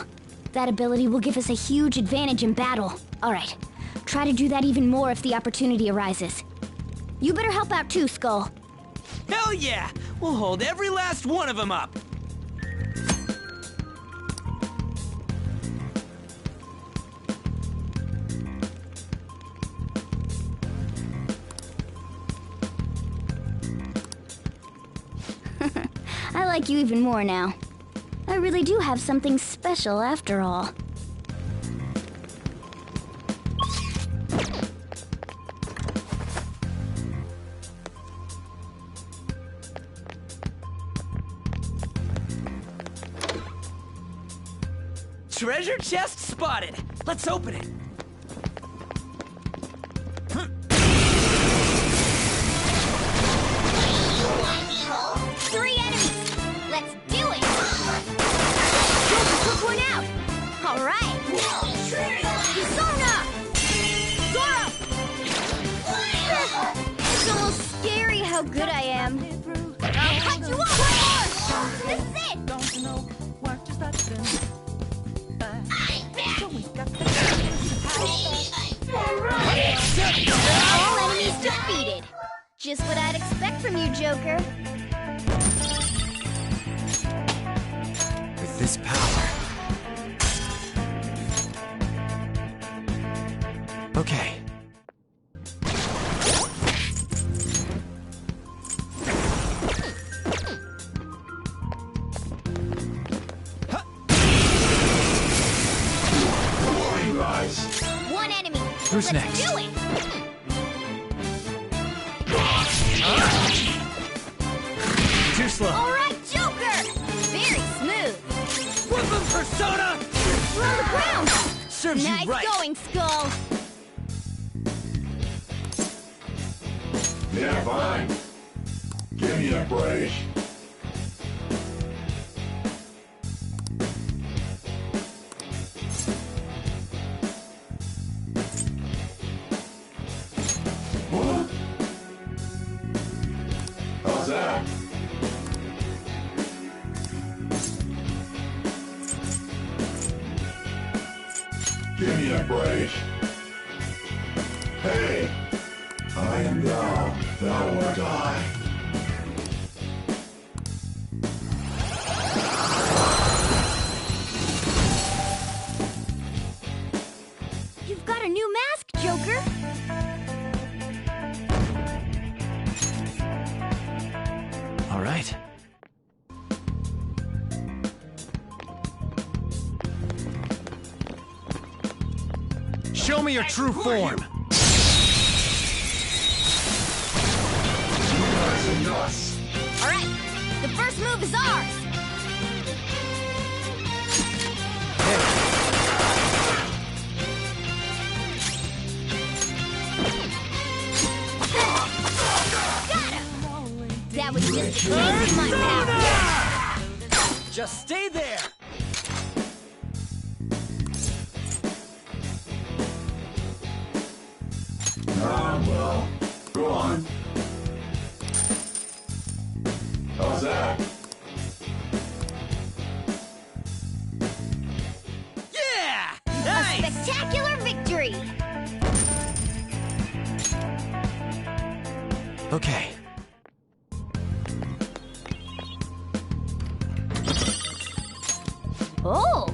K: That ability will give us a huge advantage in battle. All right, try to do that even more if the opportunity arises. You better help out too, Skull.
G: Hell yeah! We'll hold every last one of them up!
K: I like you even more now. I really do have something special after all.
G: Treasure chest spotted! Let's open it!
K: 3 enemies! Let's do it! Joker took one out! Alright! Persona! Zora! It's almost scary how good I am. I'll cut you off! One more! This is it!
P: Don't know what just happened.
K: All enemies defeated. Just what I'd expect from you, Joker.
G: With this power... Okay.
K: One enemy.
G: Who's
K: Let's
G: next?
K: do it!
G: Too slow.
K: All right, Joker! Very smooth.
G: Flip him, Persona!
K: We're on the ground!
G: Serves
K: nice
G: you right.
K: going, Skull!
A: Yeah, fine. Give me a break. What? How's that? Give me a break. Hey! I am thou, thou art I.
K: You've got a new mask, Joker!
G: All right.
N: Show me your true form.
K: All right, the first move is ours! Got him! That was just the taste of my power!
G: Just stay there!
A: Well, go on. How's that?
G: Yeah!
K: A
G: Nice!
K: spectacular victory!
G: Okay.
K: Oh!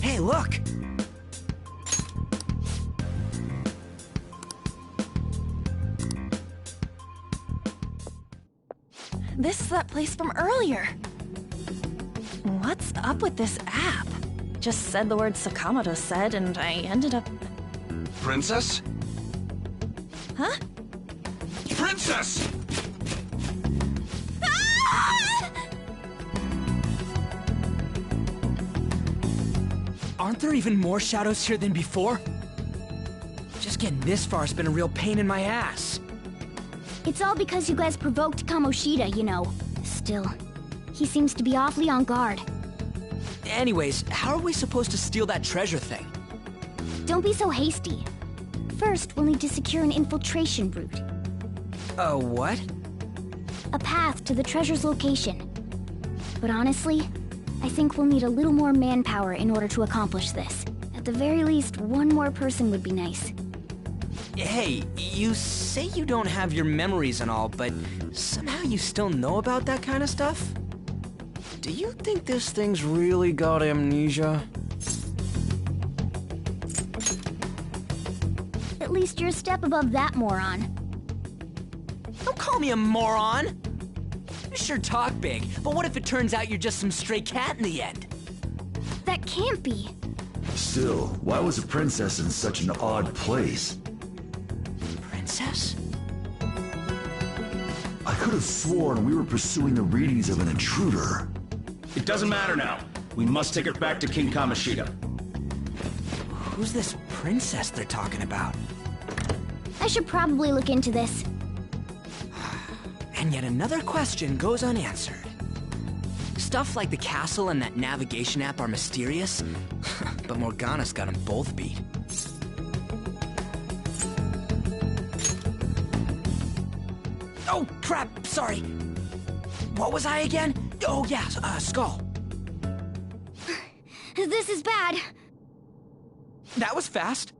G: Hey, look!
H: to that place from earlier. What's up with this app? Just said the word Sakamoto said, and I ended up...
Q: Princess?
H: Huh?
Q: Princess!
G: Aren't there even more shadows here than before? Just getting this far has been a real pain in my ass.
K: It's all because you guys provoked Kamoshida, you know. Still, he seems to be awfully on guard.
G: Anyways, how are we supposed to steal that treasure thing?
K: Don't be so hasty. First, we'll need to secure an infiltration route.
G: A what?
K: A path to the treasure's location. But honestly, I think we'll need a little more manpower in order to accomplish this. At the very least, one more person would be nice.
G: Hey, you say you don't have your memories and all, but somehow you still know about that kind of stuff? Do you think this thing's really got amnesia?
K: At least you're a step above that moron.
G: Don't call me a moron! You sure talk big, but what if it turns out you're just some stray cat in the end?
K: That can't be.
R: Still, why was a princess in such an odd place?
G: Princess?
R: I could have sworn we were pursuing the readings of an intruder.
Q: It doesn't matter now. We must take her back to King Kamoshida.
G: Who's this princess they're talking about?
K: I should probably look into this.
G: And yet another question goes unanswered. Stuff like the castle and that navigation app are mysterious, but Morgana's got them both beat. Oh, crap, sorry. What was I again? Oh, yeah, Skull.
K: This is bad.
G: That was fast.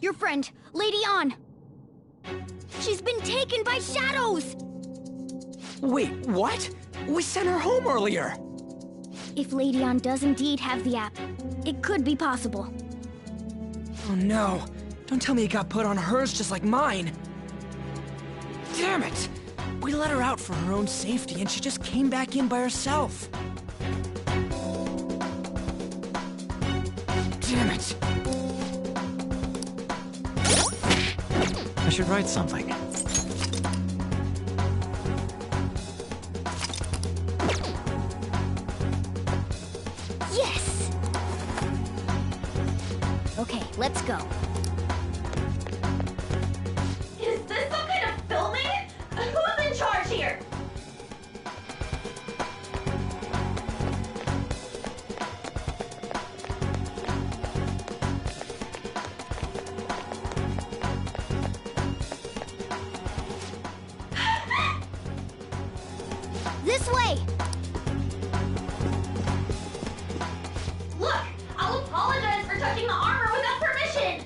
K: Your friend, Lady An. She's been taken by shadows!
G: Wait, what? We sent her home earlier.
K: If Lady An does indeed have the app, it could be possible.
G: Oh no. Don't tell me it got put on hers just like mine. Damn it! We let her out for her own safety and she just came back in by herself. Damn it!
S: I should write something.
K: Yes! Okay, let's go.
P: Is this some kind of filming? Who's in charge here?
K: This way!
P: Look, I'll apologize for touching the armor without permission.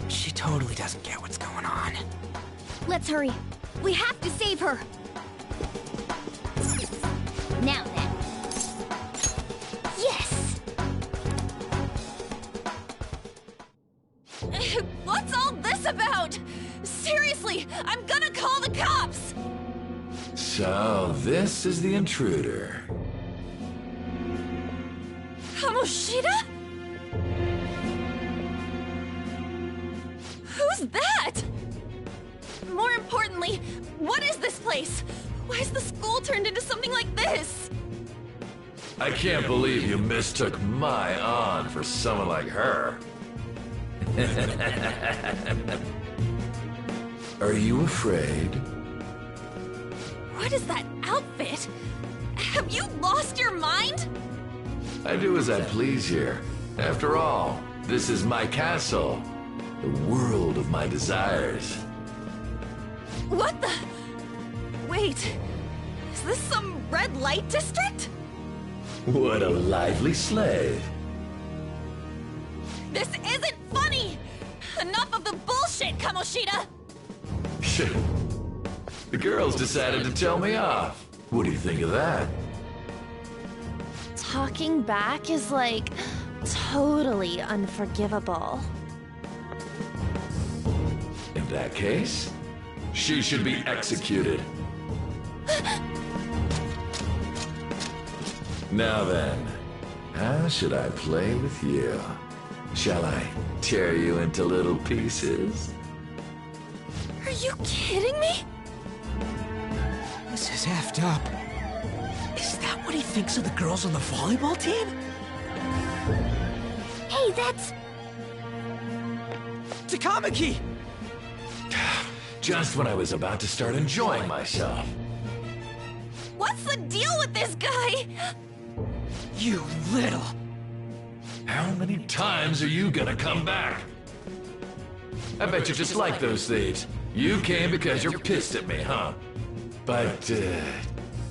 G: She totally doesn't get what's going on.
K: Let's hurry. We have to save her. Now then. Yes!
H: What's all this about? Seriously, I'm gonna call the cops!
E: So, this is the intruder.
H: Kamoshida? Who's that? More importantly, what is this place? Why is the school turned into something like this?
E: I can't believe you mistook my An for someone like her. Are you afraid?
H: What is that outfit? Have you lost your mind?
E: I do as I please here. After all, this is my castle. The world of my desires.
H: What the? Wait, is this some red light district?
E: What a lively slave.
H: This isn't funny! Enough of the bullshit, Kamoshida!
E: Shit. The girls decided to tell me off. What do you think of that?
H: Talking back is like totally unforgivable.
E: In that case, she should be executed. Now then, how should I play with you? Shall I tear you into little pieces?
H: Are you kidding me?
F: This is effed up. Is that what he thinks of the girls on the volleyball team?
K: Hey, that's...
F: Takamaki!
E: Just when I was about to start enjoying myself.
H: What's the deal with this guy?
F: You little...
E: How many times are you gonna come back? I bet you just like those thieves. You came because you're pissed at me, huh? But,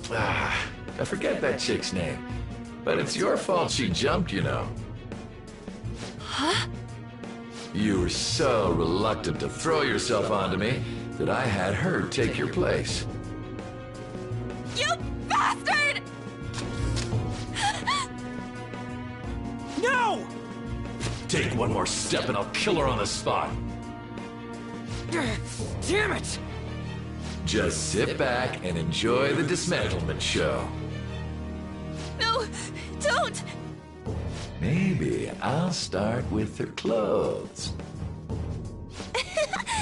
E: I forget that chick's name. But it's your fault she jumped, you know.
H: Huh?
E: You were so reluctant to throw yourself onto me that I had her take your place.
H: You bastard!
F: No!
E: Take one more step and I'll kill her on the spot.
F: Damn it!
E: Just sit back and enjoy the dismantlement show.
H: No, don't!
E: Maybe I'll start with her clothes.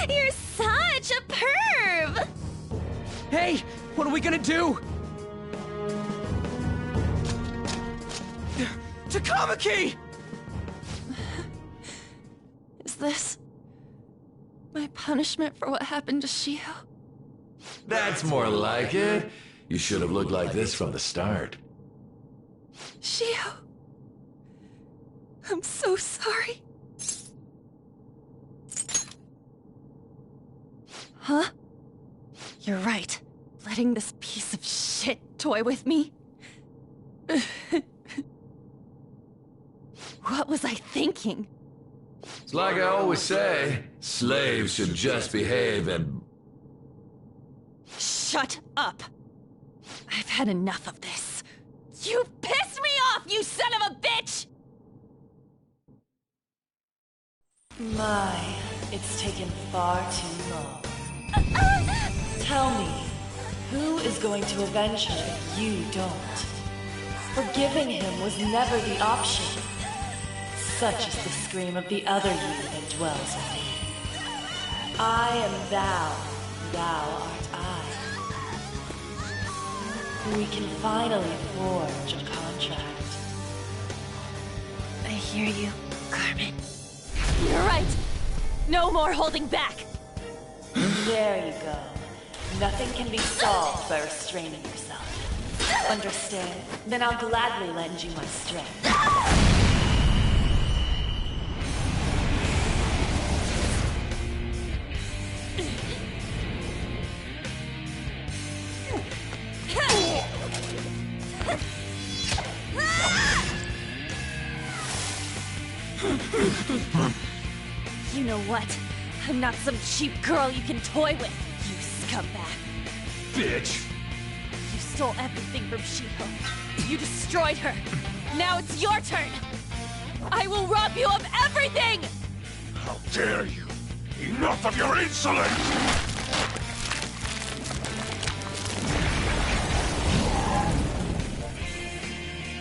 H: You're such a perv!
F: Hey, what are we gonna do? Takamaki!
H: Is this my punishment for what happened to Shiho?
E: That's more like it. You should have looked like this from the start.
H: Shiho, I'm so sorry. Huh? You're right. Letting this piece of shit toy with me? What was I thinking?
E: It's like I always say, slaves should just behave and...
H: Shut up! I've had enough of this. You've pissed me off, you son of a bitch!
T: My, it's taken far too long. Tell me, who is going to avenge her if you don't? Forgiving him was never the option. Such is the scream of the other you that dwells within. I am thou, thou art I. We can finally forge a contract.
H: I hear you, Carmen. You're right! No more holding back!
T: There you go. Nothing can be solved by restraining yourself. Understand? Then I'll gladly lend you my strength.
H: You know what? I'm not some cheap girl you can toy with, you scumbag.
E: Bitch!
H: You stole everything from Shiho. You destroyed her. Now it's your turn. I will rob you of everything!
U: How dare you! Enough of your insolence!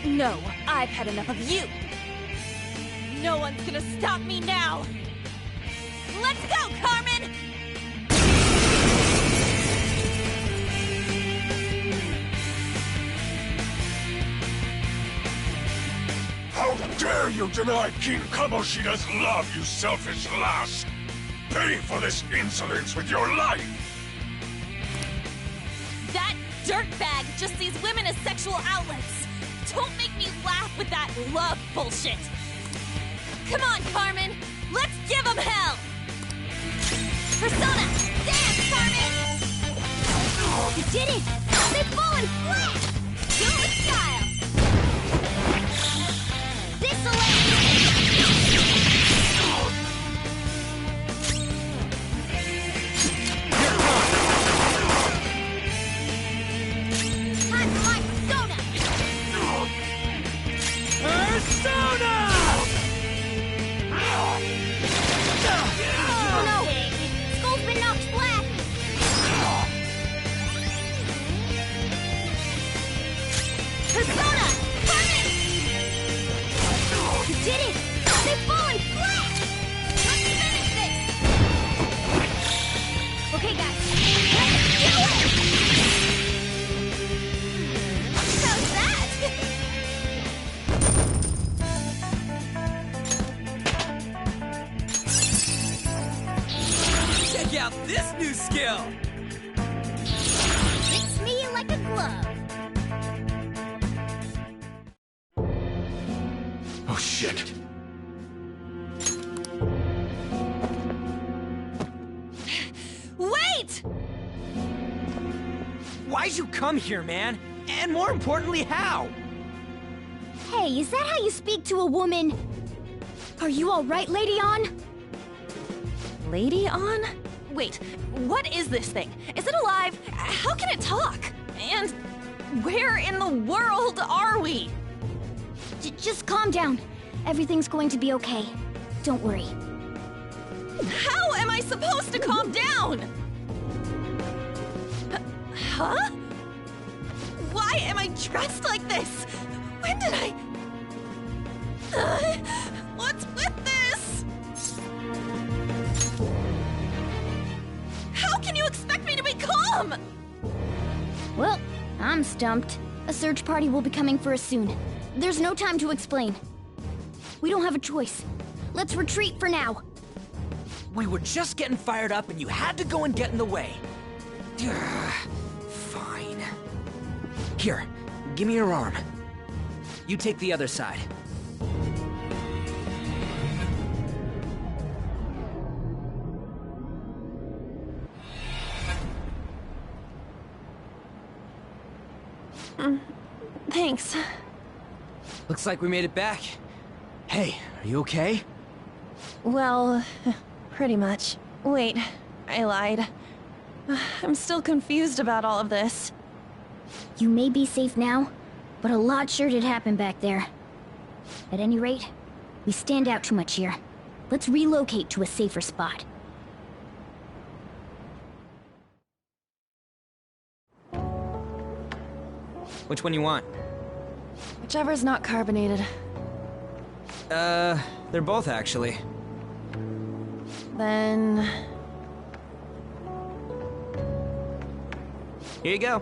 H: No, I've had enough of you. No one's gonna stop me now. Let's go, Carmen!
U: How dare you deny King Kamoshida's love, you selfish lass! Pay for this insolence with your life!
H: That dirtbag just sees women as sexual outlets. Don't make me laugh with that love bullshit. Come on, Carmen! Let's give them hell! Persona! Dance, Carmen!
K: You did it! They've fallen flat!
H: Do it with style!
K: This'll
H: Time for my persona!
F: Persona!
K: Oh no! Skull's been knocked flat!
H: Persona!
F: out this new skill!
K: Fits me like a glove.
Q: Oh shit.
H: Wait!
G: Why'd you come here, man? And more importantly, how?
K: Hey, is that how you speak to a woman? Are you alright, Lady On?
H: Lady On? Wait, what is this thing? Is it alive? How can it talk? And where in the world are we?
K: Just calm down. Everything's going to be okay. Don't worry.
H: How am I supposed to calm down? Huh? Why am I dressed like this? When did I... what's with this? How can you expect me to be calm?
K: Well, I'm stumped. A search party will be coming for us soon. There's no time to explain. We don't have a choice. Let's retreat for now.
G: We were just getting fired up and you had to go and get in the way. Fine. Here, give me your arm. You take the other side.
H: Thanks.
G: Looks like we made it back. Hey, are you okay?
H: Well, pretty much. Wait, I lied. I'm still confused about all of this.
K: You may be safe now, but a lot sure did happen back there. At any rate, we stand out too much here. Let's relocate to a safer spot.
G: Which one you want?
H: Whichever's not carbonated.
G: They're both actually.
H: Then...
G: Here you go.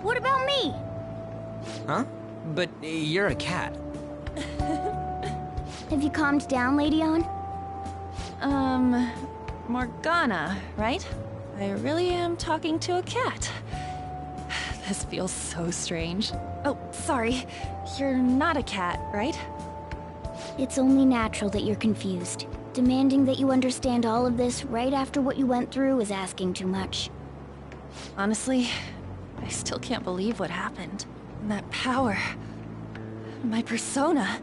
K: What about me?
G: Huh? But you're a cat.
K: Have you calmed down, Lady On?
H: Morgana, right? I really am talking to a cat. This feels so strange. Oh, sorry. You're not a cat, right?
K: It's only natural that you're confused. Demanding that you understand all of this right after what you went through is asking too much.
H: Honestly, I still can't believe what happened. That power. My persona.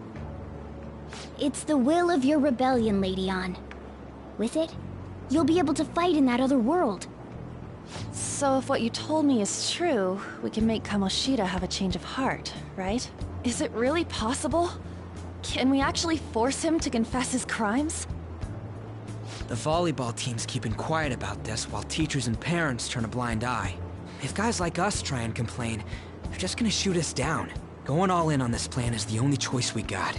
K: It's the will of your rebellion, Lady On. With it, you'll be able to fight in that other world.
H: So if what you told me is true, we can make Kamoshida have a change of heart, right? Is it really possible? Can we actually force him to confess his crimes?
G: The volleyball team's keeping quiet about this while teachers and parents turn a blind eye. If guys like us try and complain, they're just gonna shoot us down. Going all in on this plan is the only choice we got.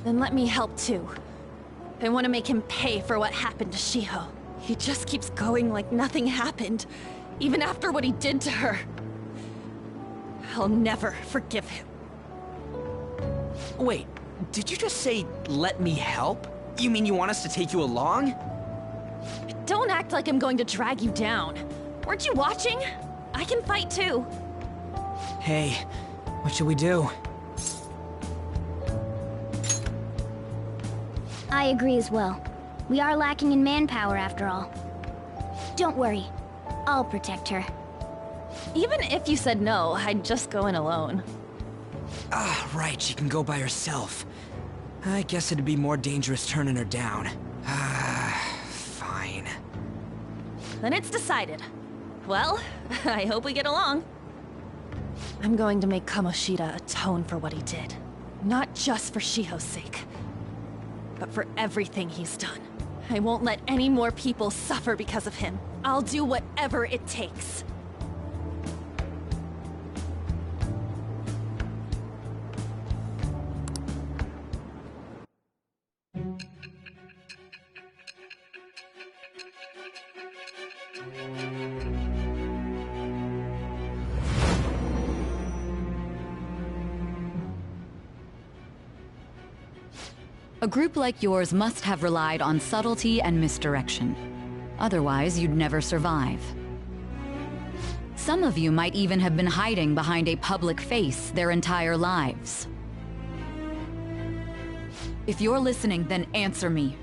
H: Then let me help too. I want to make him pay for what happened to Shiho. He just keeps going like nothing happened, even after what he did to her. I'll never forgive him.
G: Wait, did you just say, let me help? You mean you want us to take you along?
H: Don't act like I'm going to drag you down. Weren't you watching? I can fight too.
G: Hey, what should we do?
K: I agree as well. We are lacking in manpower after all. Don't worry. I'll protect her.
H: Even if you said no, I'd just go in alone.
G: Ah, right, she can go by herself. I guess it'd be more dangerous turning her down. Ah, fine.
H: Then it's decided. Well, I hope we get along. I'm going to make Kamoshida atone for what he did. Not just for Shiho's sake, but for everything he's done. I won't let any more people suffer because of him. I'll do whatever it takes.
J: A group like yours must have relied on subtlety and misdirection. Otherwise, you'd never survive. Some of you might even have been hiding behind a public face their entire lives. If you're listening, then answer me.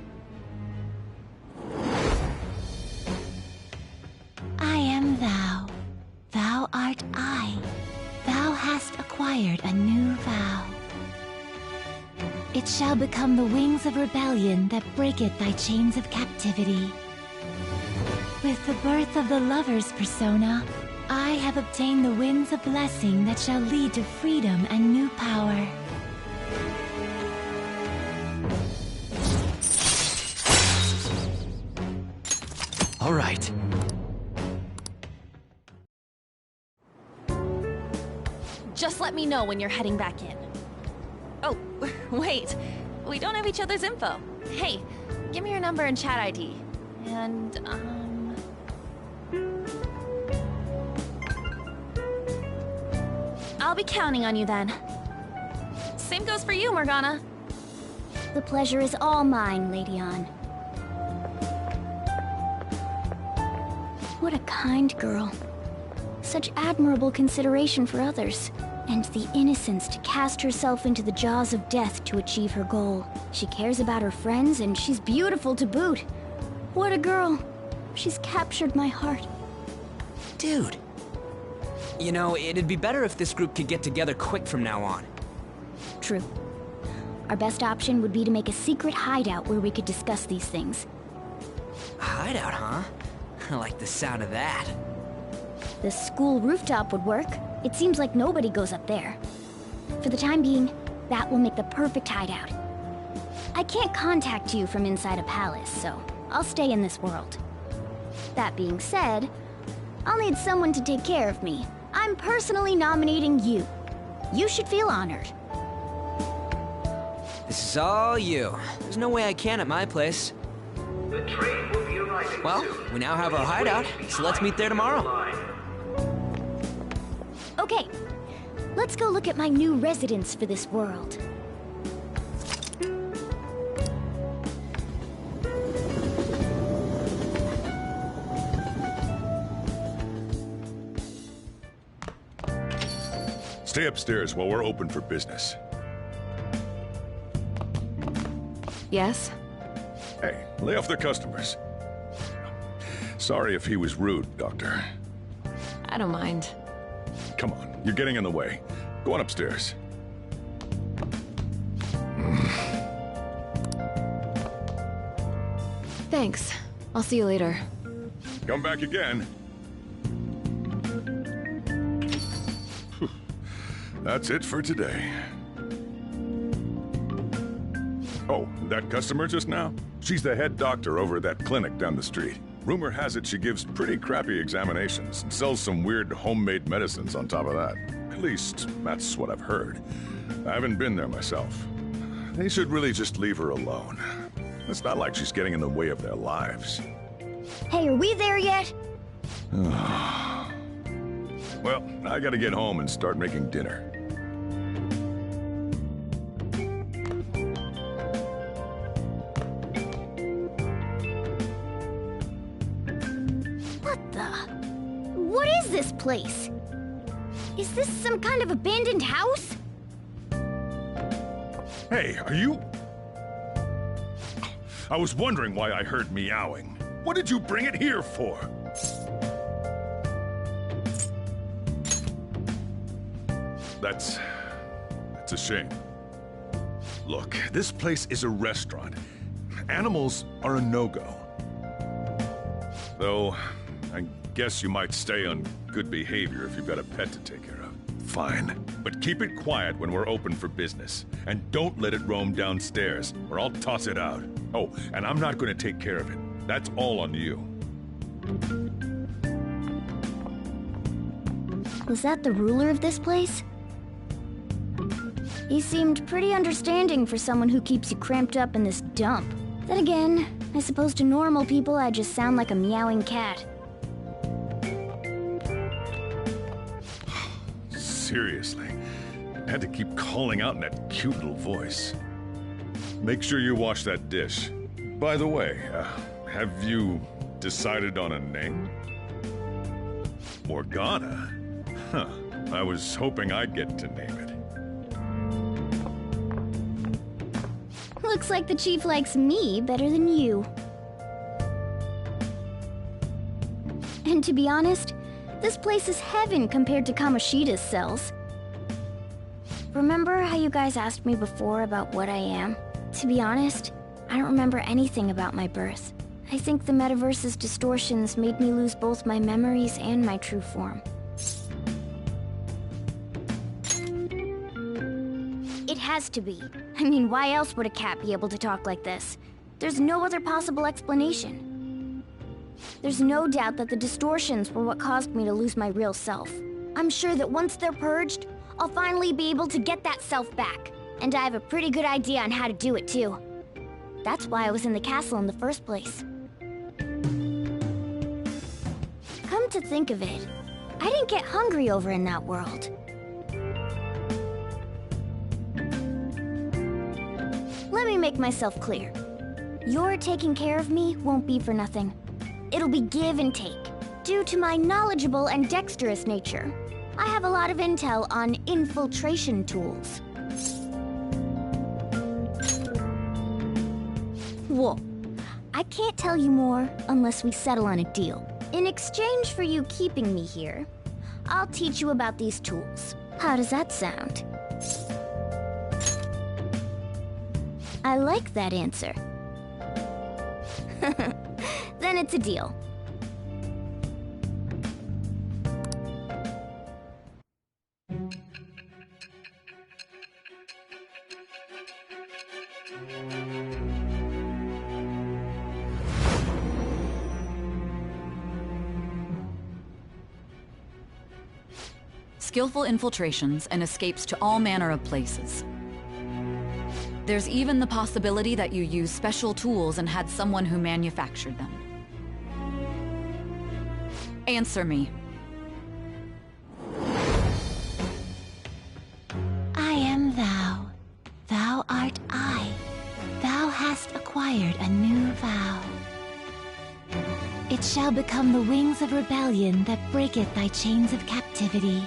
B: I am thou. Thou art I. Thou hast acquired a new vow. It shall become the wings of rebellion that breaketh thy chains of captivity. With the birth of the lover's persona, I have obtained the winds of blessing that shall lead to freedom and new power.
F: All right.
H: Just let me know when you're heading back in. Oh, wait. We don't have each other's info. Hey, give me your number and chat ID. And, I'll be counting on you then. Same goes for you, Morgana.
K: The pleasure is all mine, Lady Ann. What a kind girl. Such admirable consideration for others. And the innocence to cast herself into the jaws of death to achieve her goal. She cares about her friends, and she's beautiful to boot. What a girl. She's captured my heart.
G: Dude. You know, it'd be better if this group could get together quick from now on.
K: True. Our best option would be to make a secret hideout where we could discuss these things.
G: A hideout, huh? I like the sound of that.
K: The school rooftop would work. It seems like nobody goes up there. For the time being, that will make the perfect hideout. I can't contact you from inside a palace, so I'll stay in this world. That being said, I'll need someone to take care of me. I'm personally nominating you. You should feel honored.
G: This is all you. There's no way I can at my place.
V: The train will be arriving
G: well,
V: soon.
G: we now have our hideout, so let's meet there tomorrow.
K: Okay, let's go look at my new residence for this world.
M: Stay upstairs while we're open for business.
H: Yes?
M: Hey, lay off the customers. Sorry if he was rude, Doctor.
H: I don't mind.
M: Come on, you're getting in the way. Go on upstairs.
H: Thanks. I'll see you later.
M: Come back again. That's it for today. Oh, that customer just now? She's the head doctor over at that clinic down the street. Rumor has it she gives pretty crappy examinations and sells some weird homemade medicines on top of that. At least, that's what I've heard. I haven't been there myself. They should really just leave her alone. It's not like she's getting in the way of their lives.
K: Hey, are we there yet?
M: Well, I gotta get home and start making dinner.
K: What is this place? Is this some kind of abandoned house?
M: Hey, are you... I was wondering why I heard meowing. What did you bring it here for? That's a shame. Look, this place is a restaurant. Animals are a no-go. Though, I guess you might stay on good behavior if you've got a pet to take care of. Fine. But keep it quiet when we're open for business. And don't let it roam downstairs, or I'll toss it out. Oh, and I'm not going to take care of it. That's all on you.
K: Was that the ruler of this place? He seemed pretty understanding for someone who keeps you cramped up in this dump. Then again, I suppose to normal people I just sound like a meowing cat.
M: Seriously, I had to keep calling out in that cute little voice. Make sure you wash that dish. By the way, have you decided on a name? Morgana? Huh. I was hoping I'd get to name it.
K: Looks like the chief likes me better than you. And to be honest, this place is heaven compared to Kamoshida's cells. Remember how you guys asked me before about what I am? To be honest, I don't remember anything about my birth. I think the metaverse's distortions made me lose both my memories and my true form. It has to be. I mean, why else would a cat be able to talk like this? There's no other possible explanation. There's no doubt that the distortions were what caused me to lose my real self. I'm sure that once they're purged, I'll finally be able to get that self back. And I have a pretty good idea on how to do it, too. That's why I was in the castle in the first place. Come to think of it, I didn't get hungry over in that world. Let me make myself clear. Your taking care of me won't be for nothing. It'll be give and take. Due to my knowledgeable and dexterous nature, I have a lot of intel on infiltration tools. Whoa. I can't tell you more unless we settle on a deal. In exchange for you keeping me here, I'll teach you about these tools. How does that sound? I like that answer. Then it's a deal.
J: Skillful infiltrations and escapes to all manner of places. There's even the possibility that you used special tools and had someone who manufactured them. Answer me.
B: I am thou. Thou art I. Thou hast acquired a new vow. It shall become the wings of rebellion that breaketh thy chains of captivity.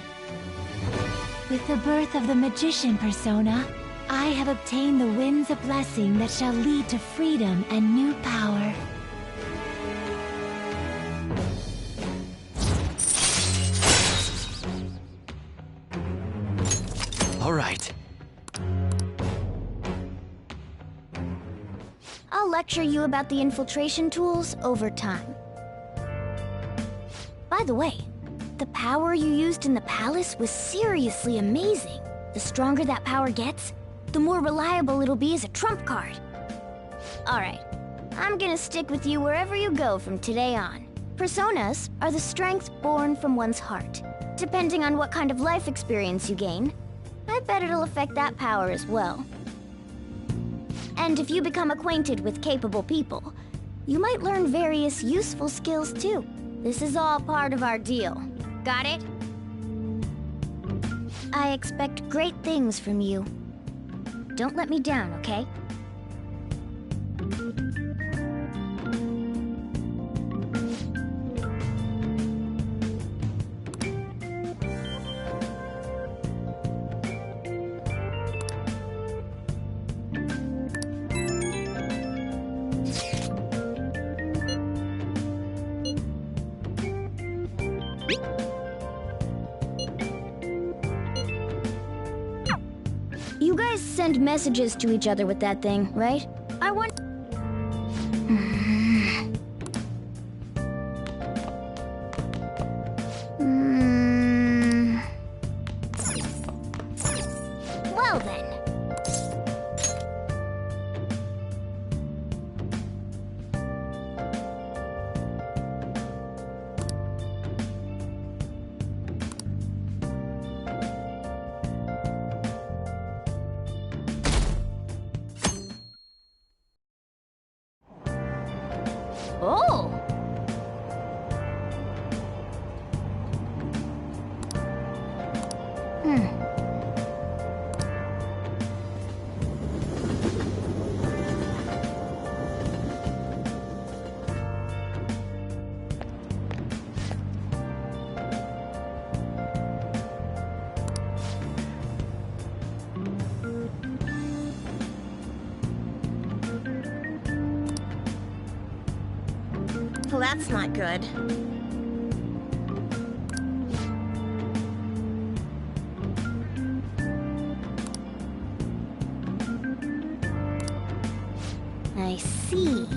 B: With the birth of the magician persona, I have obtained the winds of blessing that shall lead to freedom and new power.
S: All right.
K: I'll lecture you about the infiltration tools over time. By the way, the power you used in the palace was seriously amazing. The stronger that power gets, the more reliable it'll be as a trump card. Alright, I'm gonna stick with you wherever you go from today on. Personas are the strength born from one's heart. Depending on what kind of life experience you gain, I bet it'll affect that power as well. And if you become acquainted with capable people, you might learn various useful skills too. This is all part of our deal. Got it? I expect great things from you. Don't let me down, okay? You guys send messages to each other with that thing, right? I want... Well then. Oh!
D: that's not good.
K: I see.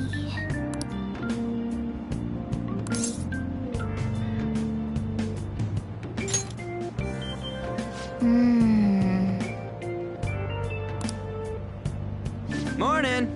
G: Morning!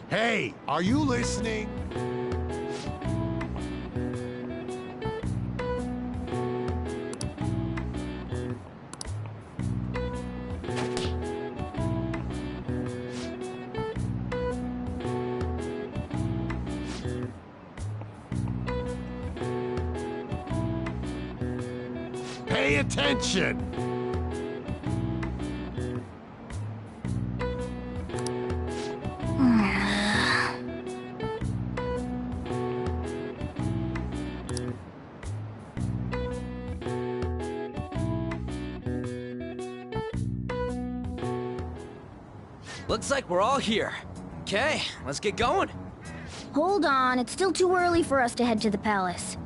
N: Hey, are you listening? Pay attention!
G: Looks like we're all here. Okay, let's get going.
K: Hold on, it's still too early for us to head to the palace.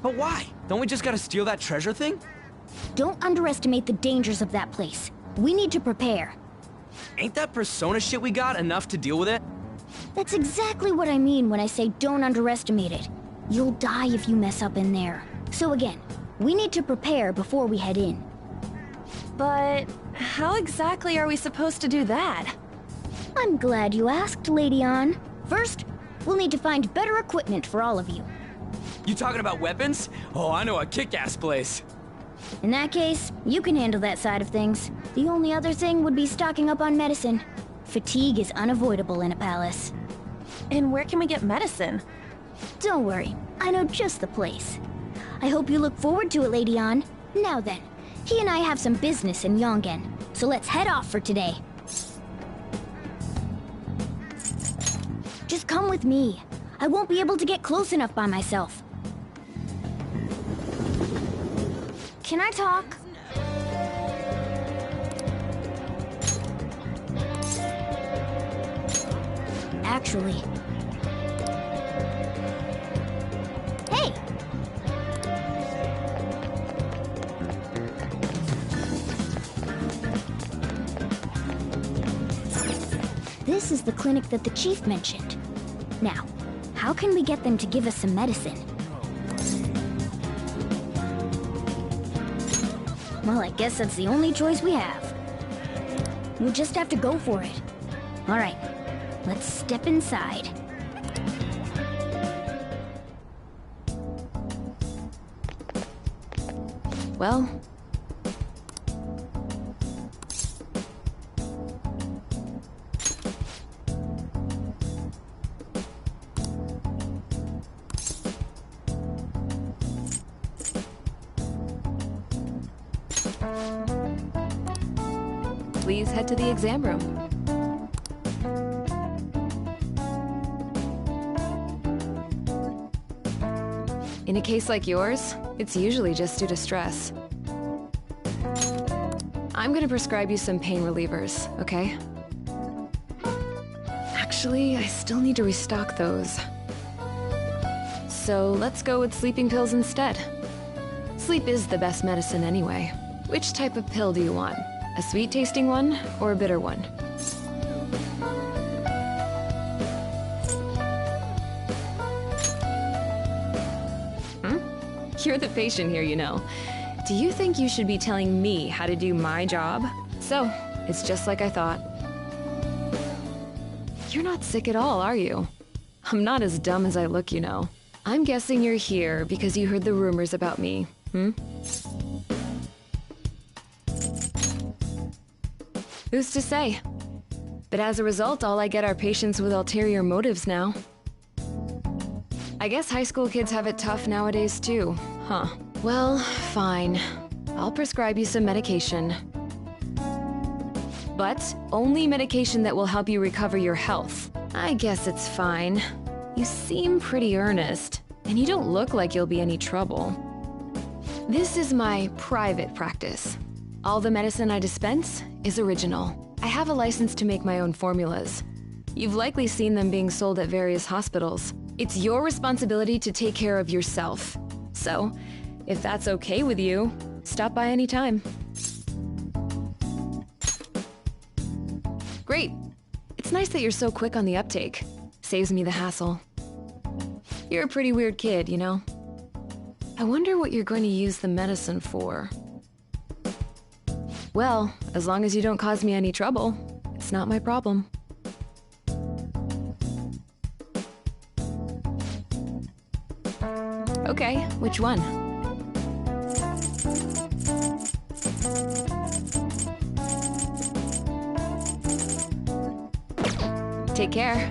G: But why? Don't we just gotta steal that treasure thing?
K: Don't underestimate the dangers of that place. We need to prepare.
G: Ain't that persona shit we got enough to deal with it?
K: That's exactly what I mean when I say don't underestimate it. You'll die if you mess up in there. So again, we need to prepare before we head in.
H: But how exactly are we supposed to do that?
K: I'm glad you asked, Lady Ann. First, we'll need to find better equipment for all of you.
G: You talking about weapons? Oh, I know a kick-ass place.
K: In that case, you can handle that side of things. The only other thing would be stocking up on medicine. Fatigue is unavoidable in a palace.
H: And where can we get medicine?
K: Don't worry, I know just the place. I hope you look forward to it, Lady Ann. Now then, he and I have some business in Yongen, so let's head off for today. Just come with me. I won't be able to get close enough by myself. Can I talk? Actually... Hey! This is the clinic that the chief mentioned. Now, how can we get them to give us some medicine? Well, I guess that's the only choice we have. We'll just have to go for it. All right, let's step inside.
H: Well... Please head to the exam room. In a case like yours, it's usually just due to stress. I'm gonna prescribe you some pain relievers, okay? Actually, I still need to restock those. So let's go with sleeping pills instead. Sleep is the best medicine anyway. Which type of pill do you want? A sweet-tasting one or a bitter one? You're the patient here, you know. Do you think you should be telling me how to do my job? So, it's just like I thought. You're not sick at all, are you? I'm not as dumb as I look, you know. I'm guessing you're here because you heard the rumors about me, Who's to say? But as a result, all I get are patients with ulterior motives now. I guess high school kids have it tough nowadays too, huh? Well, fine. I'll prescribe you some medication. But only medication that will help you recover your health. I guess it's fine. You seem pretty earnest, and you don't look like you'll be any trouble. This is my private practice. All the medicine I dispense is original. I have a license to make my own formulas. You've likely seen them being sold at various hospitals. It's your responsibility to take care of yourself. So, if that's okay with you, stop by anytime. Great. It's nice that you're so quick on the uptake. Saves me the hassle. You're a pretty weird kid, you know? I wonder what you're going to use the medicine for. Well, as long as you don't cause me any trouble, it's not my problem. Okay, which one? Take care.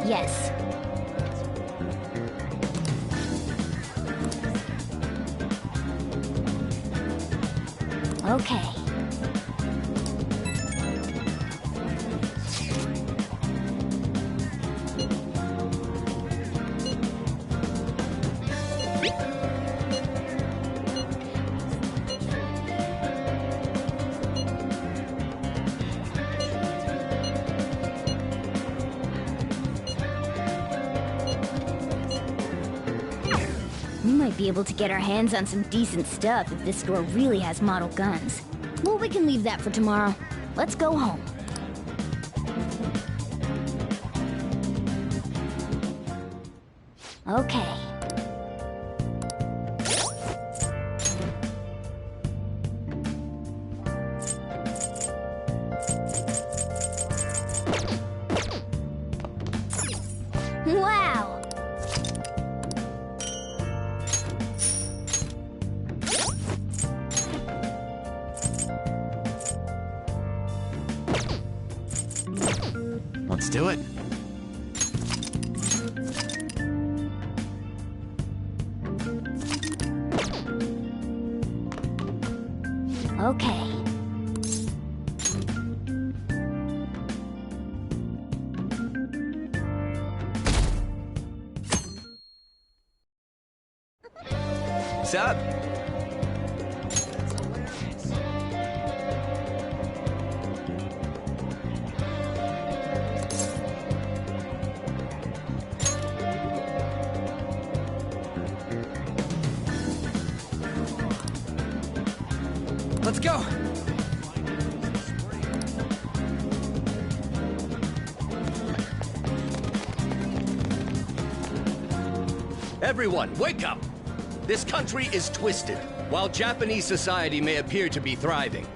K: Yes. Okay. We might be able to get our hands on some decent stuff if this store really has model guns. Well, we can leave that for tomorrow. Let's go home. Okay. Wow!
S: Let's do it.
K: Okay.
G: Sup? Let's go!
D: Everyone, wake up! This country is twisted. While Japanese society may appear to be thriving,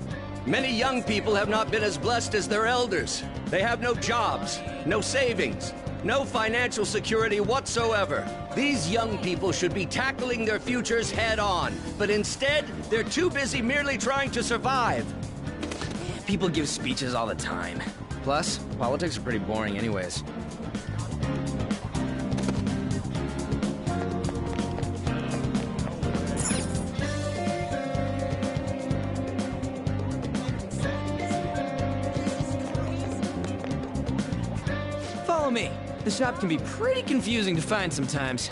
D: many young people have not been as blessed as their elders. They have no jobs, no savings, no financial security whatsoever. These young people should be tackling their futures head on, but instead, they're too busy merely trying to survive.
G: People give speeches all the time. Plus, politics are pretty boring anyways. Follow me. The shop can be pretty confusing to find sometimes.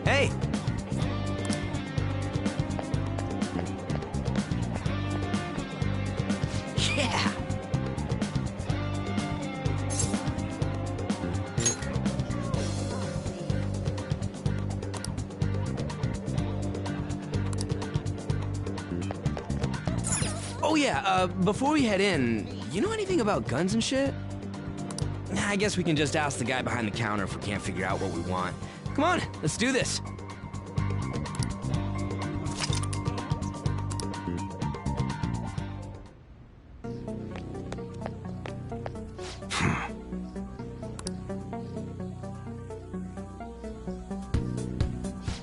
G: Hey! Yeah! Oh yeah, before we head in, you know anything about guns and shit? I guess we can just ask the guy behind the counter if we can't figure out what we want. Come on, let's do this.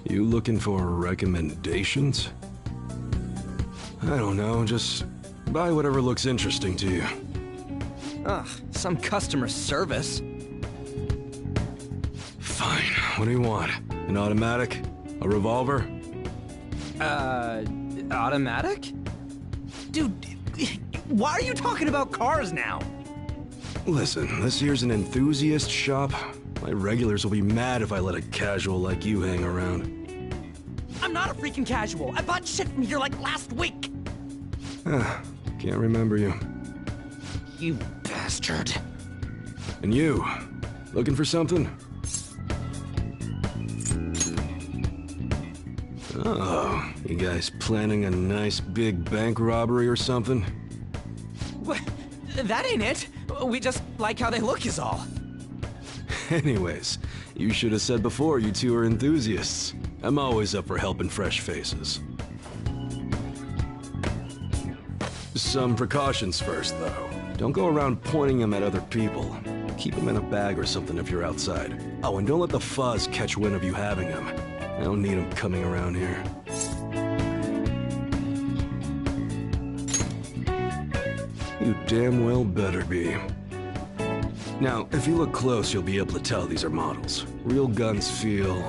O: You looking for recommendations? I don't know, just buy whatever looks interesting to you.
G: Ugh, some customer service.
O: Fine, what do you want? An automatic? A revolver?
G: Automatic? Dude, why are you talking about cars now?
O: Listen, this here's an enthusiast shop. My regulars will be mad if I let a casual like you hang around.
G: I'm not a freaking casual. I bought shit from here like last week.
O: Can't remember you.
G: You bastard.
O: And you, looking for something? Oh, you guys planning a nice big bank robbery or something?
G: What? That ain't it. We just like how they look is all.
O: Anyways, you should have said before you two are enthusiasts. I'm always up for helping fresh faces. Some precautions first, though. Don't go around pointing them at other people. Keep them in a bag or something if you're outside. Oh, and don't let the fuzz catch wind of you having them. I don't need them coming around here. You damn well better be. Now, if you look close, you'll be able to tell these are models. Real guns feel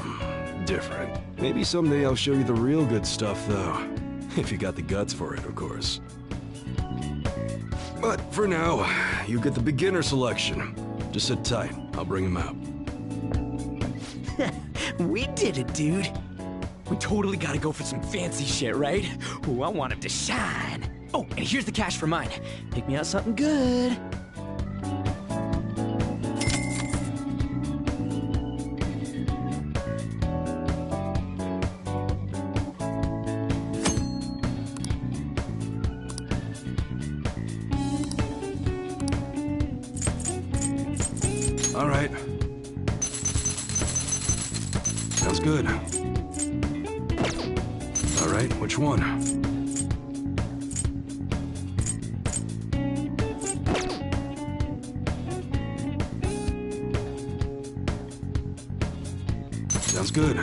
O: different. Maybe someday I'll show you the real good stuff, though. If you got the guts for it, of course. But for now, you get the beginner selection. Just sit tight. I'll bring him out.
G: We did it, dude. We totally gotta go for some fancy shit, right? Ooh, I want him to shine. Oh, and here's the cash for mine. Pick me out something good.
O: All right. Sounds good. All right, which one? Sounds good.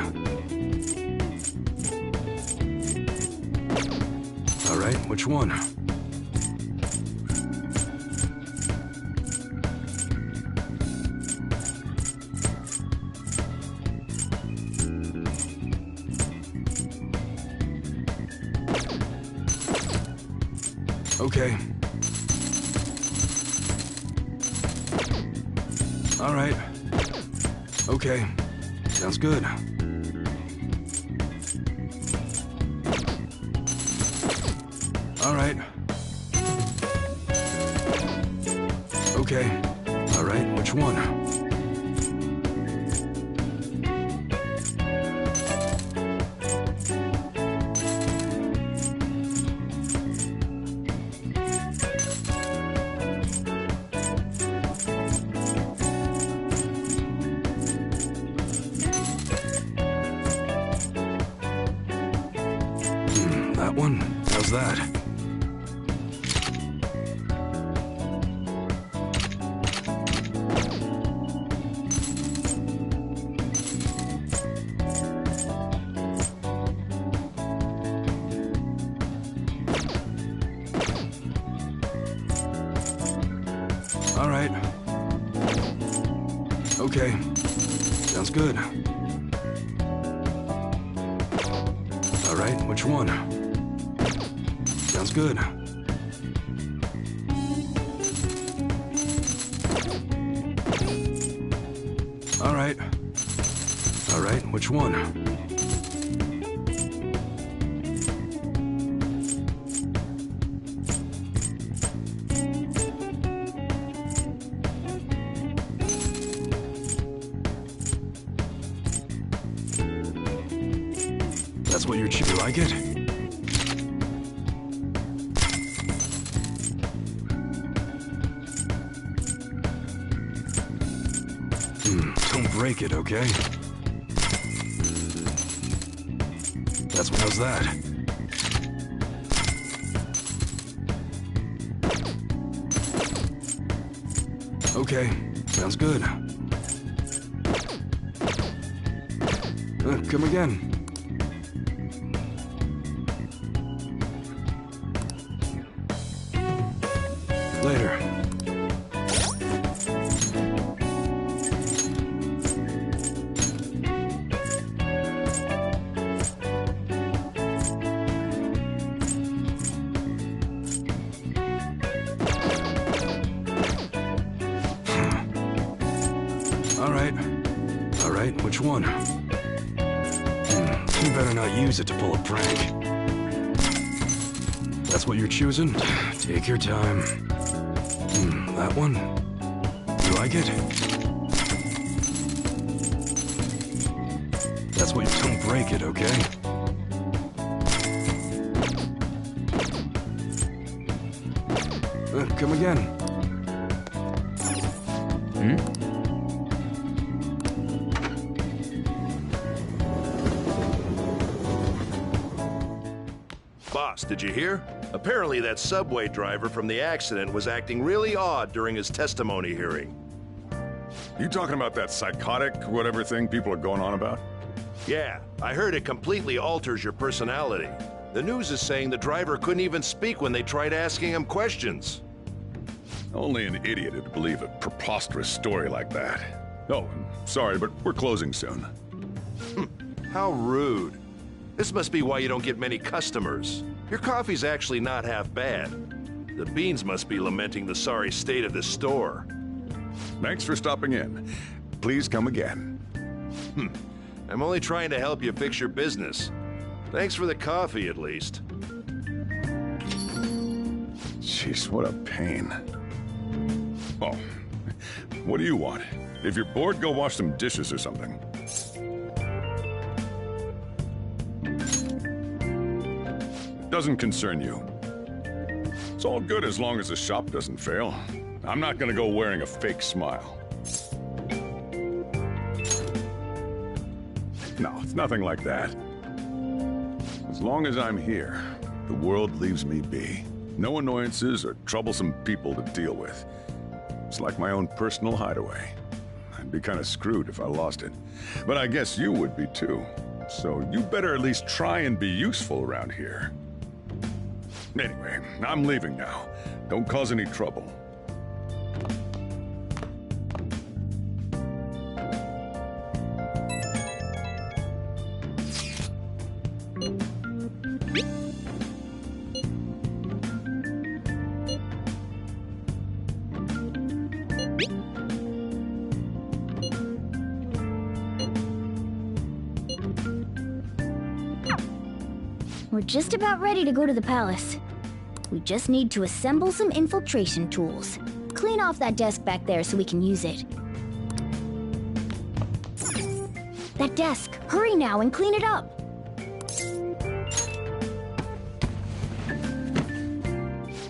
O: All right, which one? Okay. All right. Okay. Sounds good. All right. Okay. All right, which one? one. How's that? All right. Okay. Sounds good. All right, which one? Sounds good. All right. All right, which one? That's what you're you like it? Don't break it, okay? That's how's that? Okay, sounds good. Come again. Later. All right, which one? You better not use it to pull a prank. That's what you're choosing? Take your time. That one? You like it? That's what you don't break it, okay? Come again.
C: Boss, did you hear? Apparently that subway driver from the accident was acting really odd during his testimony hearing.
M: You talking about that psychotic whatever thing people are going on about?
C: Yeah, I heard it completely alters your personality. The news is saying the driver couldn't even speak when they tried asking him questions.
M: Only an idiot would believe a preposterous story like that. Oh, I'm sorry, but we're closing soon.
C: How rude. This must be why you don't get many customers. Your coffee's actually not half bad. The beans must be lamenting the sorry state of this store.
M: Thanks for stopping in. Please come again.
C: I'm only trying to help you fix your business. Thanks for the coffee, at least.
M: Jeez, what a pain. Oh, what do you want? If you're bored, go wash some dishes or something. Doesn't concern you. It's all good as long as the shop doesn't fail. I'm not gonna go wearing a fake smile. No, it's nothing like that. As long as I'm here, the world leaves me be. No annoyances or troublesome people to deal with. It's like my own personal hideaway. I'd be kind of screwed if I lost it. But I guess you would be too. So you better at least try and be useful around here. Anyway, I'm leaving now. Don't cause any trouble.
K: We're just about ready to go to the palace. We just need to assemble some infiltration tools. Clean off that desk back there so we can use it. That desk! Hurry now and clean it up!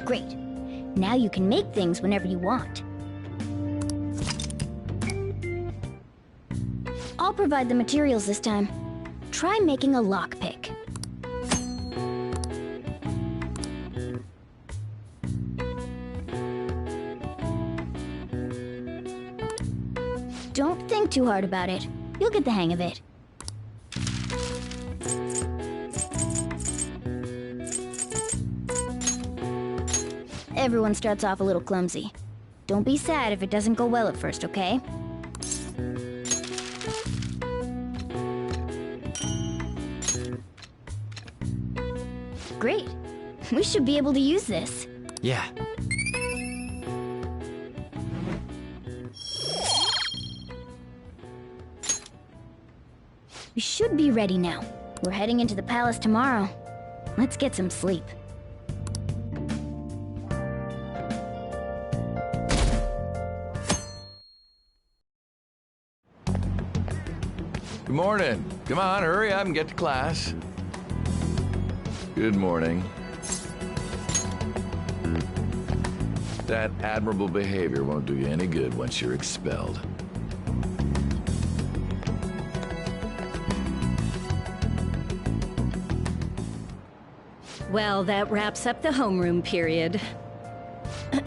K: Great. Now you can make things whenever you want. I'll provide the materials this time. Try making a lockpick. Don't think too hard about it. You'll get the hang of it. Everyone starts off a little clumsy. Don't be sad if it doesn't go well at first, okay? Great. We should be able to use this.
S: Yeah.
K: We should be ready now. We're heading into the palace tomorrow. Let's get some sleep.
E: Good morning. Come on, hurry up and get to class. Good morning. That admirable behavior won't do you any good once you're expelled.
I: Well, that wraps up the homeroom period.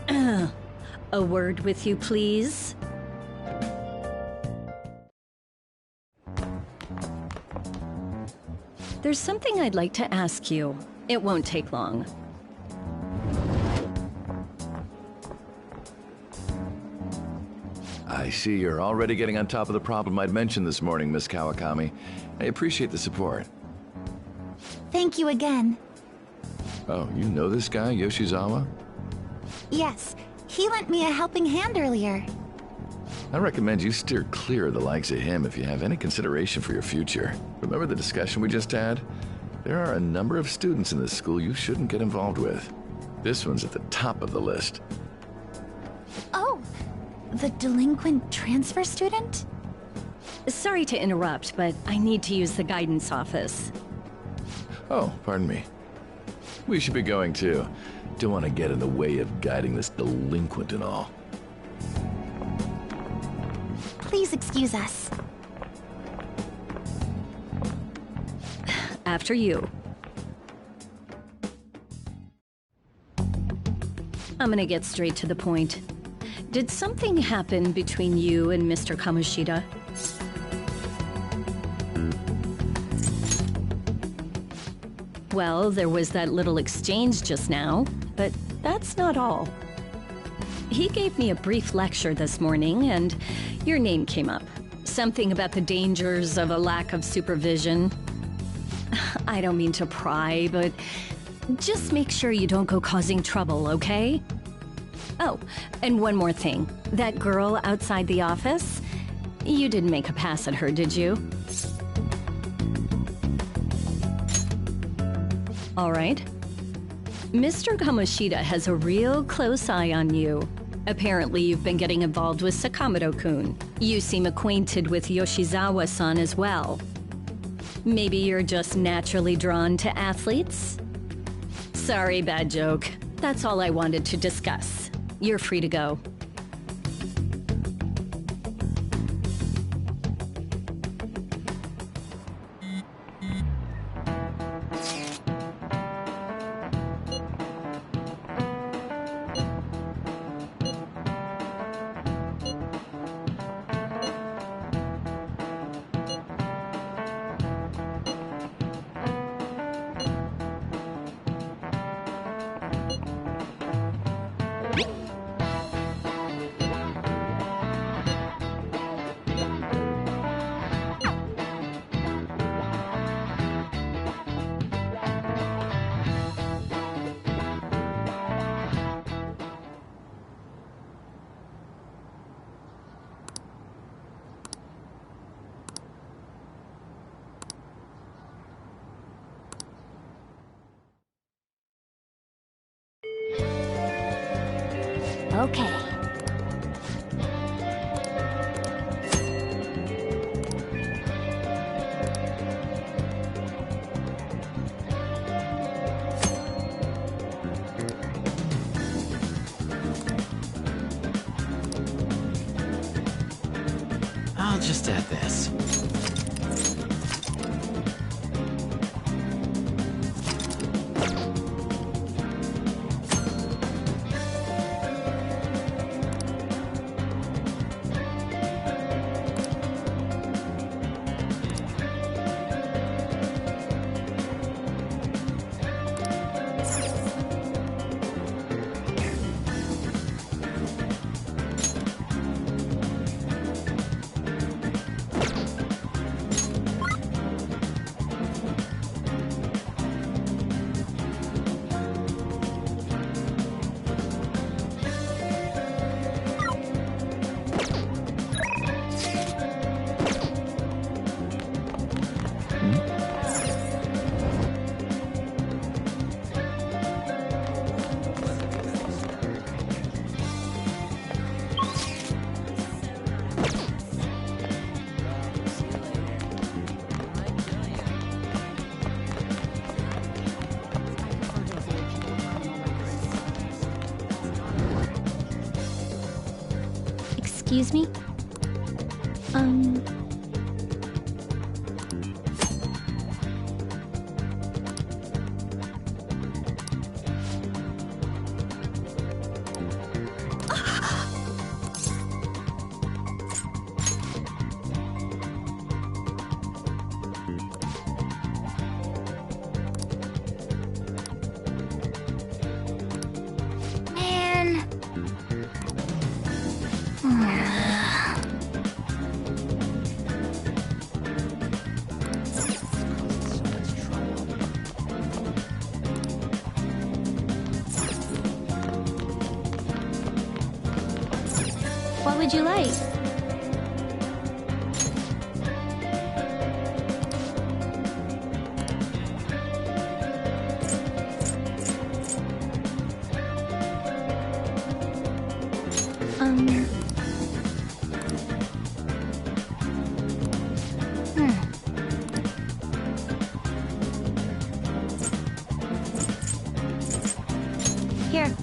I: A word with you, please. There's something I'd like to ask you. It won't take long.
E: I see you're already getting on top of the problem I'd mentioned this morning, Miss Kawakami. I appreciate the support.
B: Thank you again.
E: Oh, you know this guy, Yoshizawa?
B: Yes, he lent me a helping hand earlier.
E: I recommend you steer clear of the likes of him if you have any consideration for your future. Remember the discussion we just had? There are a number of students in this school you shouldn't get involved with. This one's at the top of the list.
B: Oh, the delinquent transfer student?
I: Sorry to interrupt, but I need to use the guidance office.
E: Oh, pardon me. We should be going too. Don't want to get in the way of guiding this delinquent and all.
B: Please excuse us.
I: After you. I'm gonna get straight to the point. Did something happen between you and Mr. Kamoshida? Well, there was that little exchange just now, but that's not all. He gave me a brief lecture this morning, and your name came up. Something about the dangers of a lack of supervision. I don't mean to pry, but just make sure you don't go causing trouble, okay? Oh, and one more thing. That girl outside the office? You didn't make a pass at her, did you? All right. Mr. Kamoshida has a real close eye on you. Apparently, you've been getting involved with Sakamoto-kun. You seem acquainted with Yoshizawa-san as well. Maybe you're just naturally drawn to athletes? Sorry, bad joke. That's all I wanted to discuss. You're free to go.
K: Okay.
S: I'll just add this.
K: Excuse me? Man. What would you like? Here.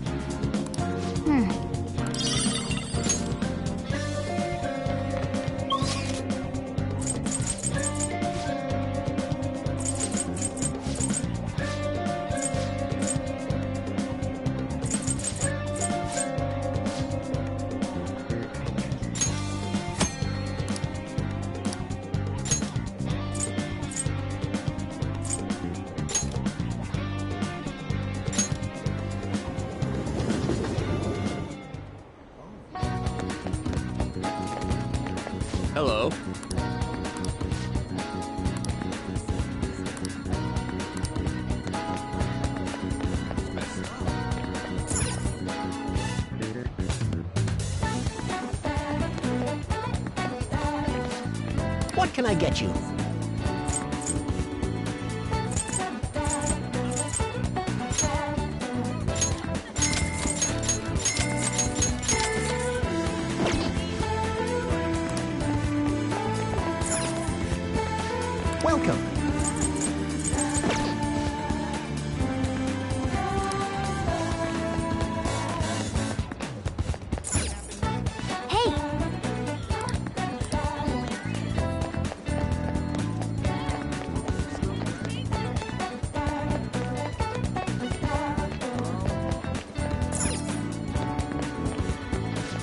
D: Hello.
A: What can I get you? Welcome.
K: Hey!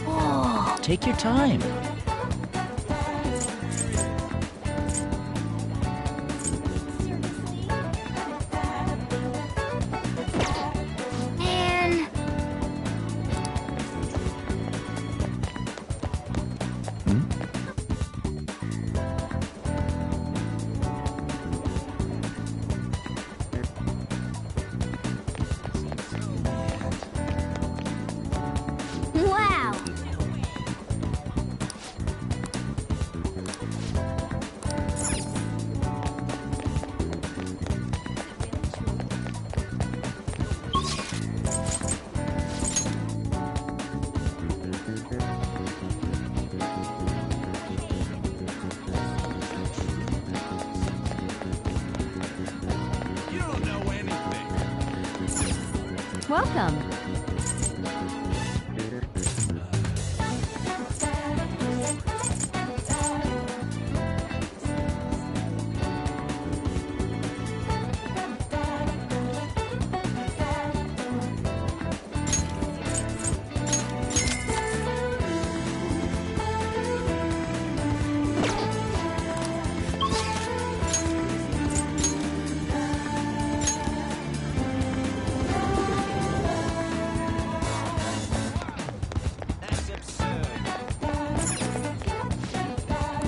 A: Oh, take your time.
K: Man. Wow.
C: You don't know anything.
J: Welcome.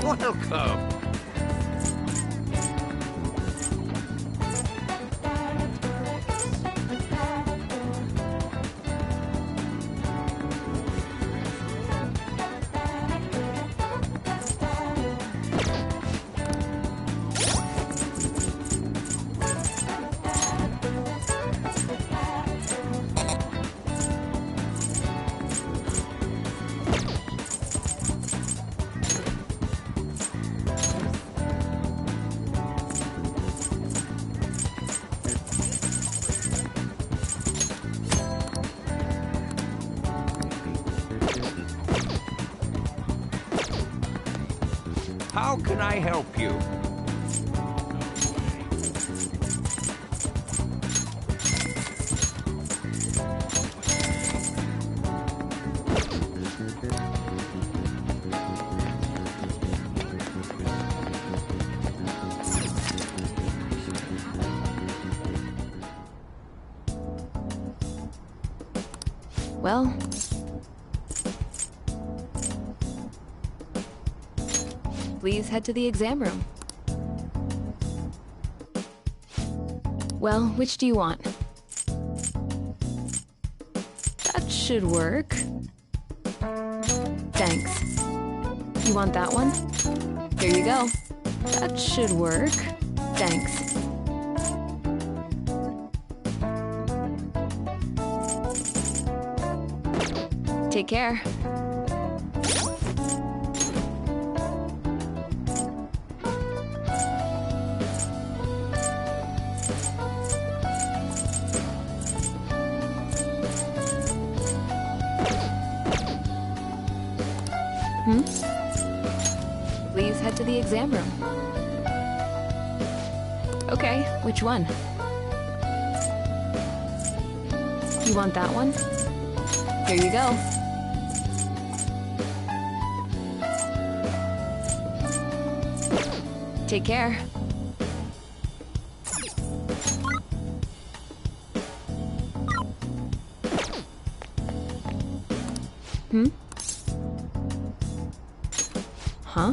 C: Welcome.
L: How can I help you?
H: Well, please head to the exam room. Well, which do you want? That should work. Thanks. You want that one? Here you go. That should work. Thanks. Take care. Please head to the exam room. Okay, which one? You want that one? Here you go. Take care. Huh?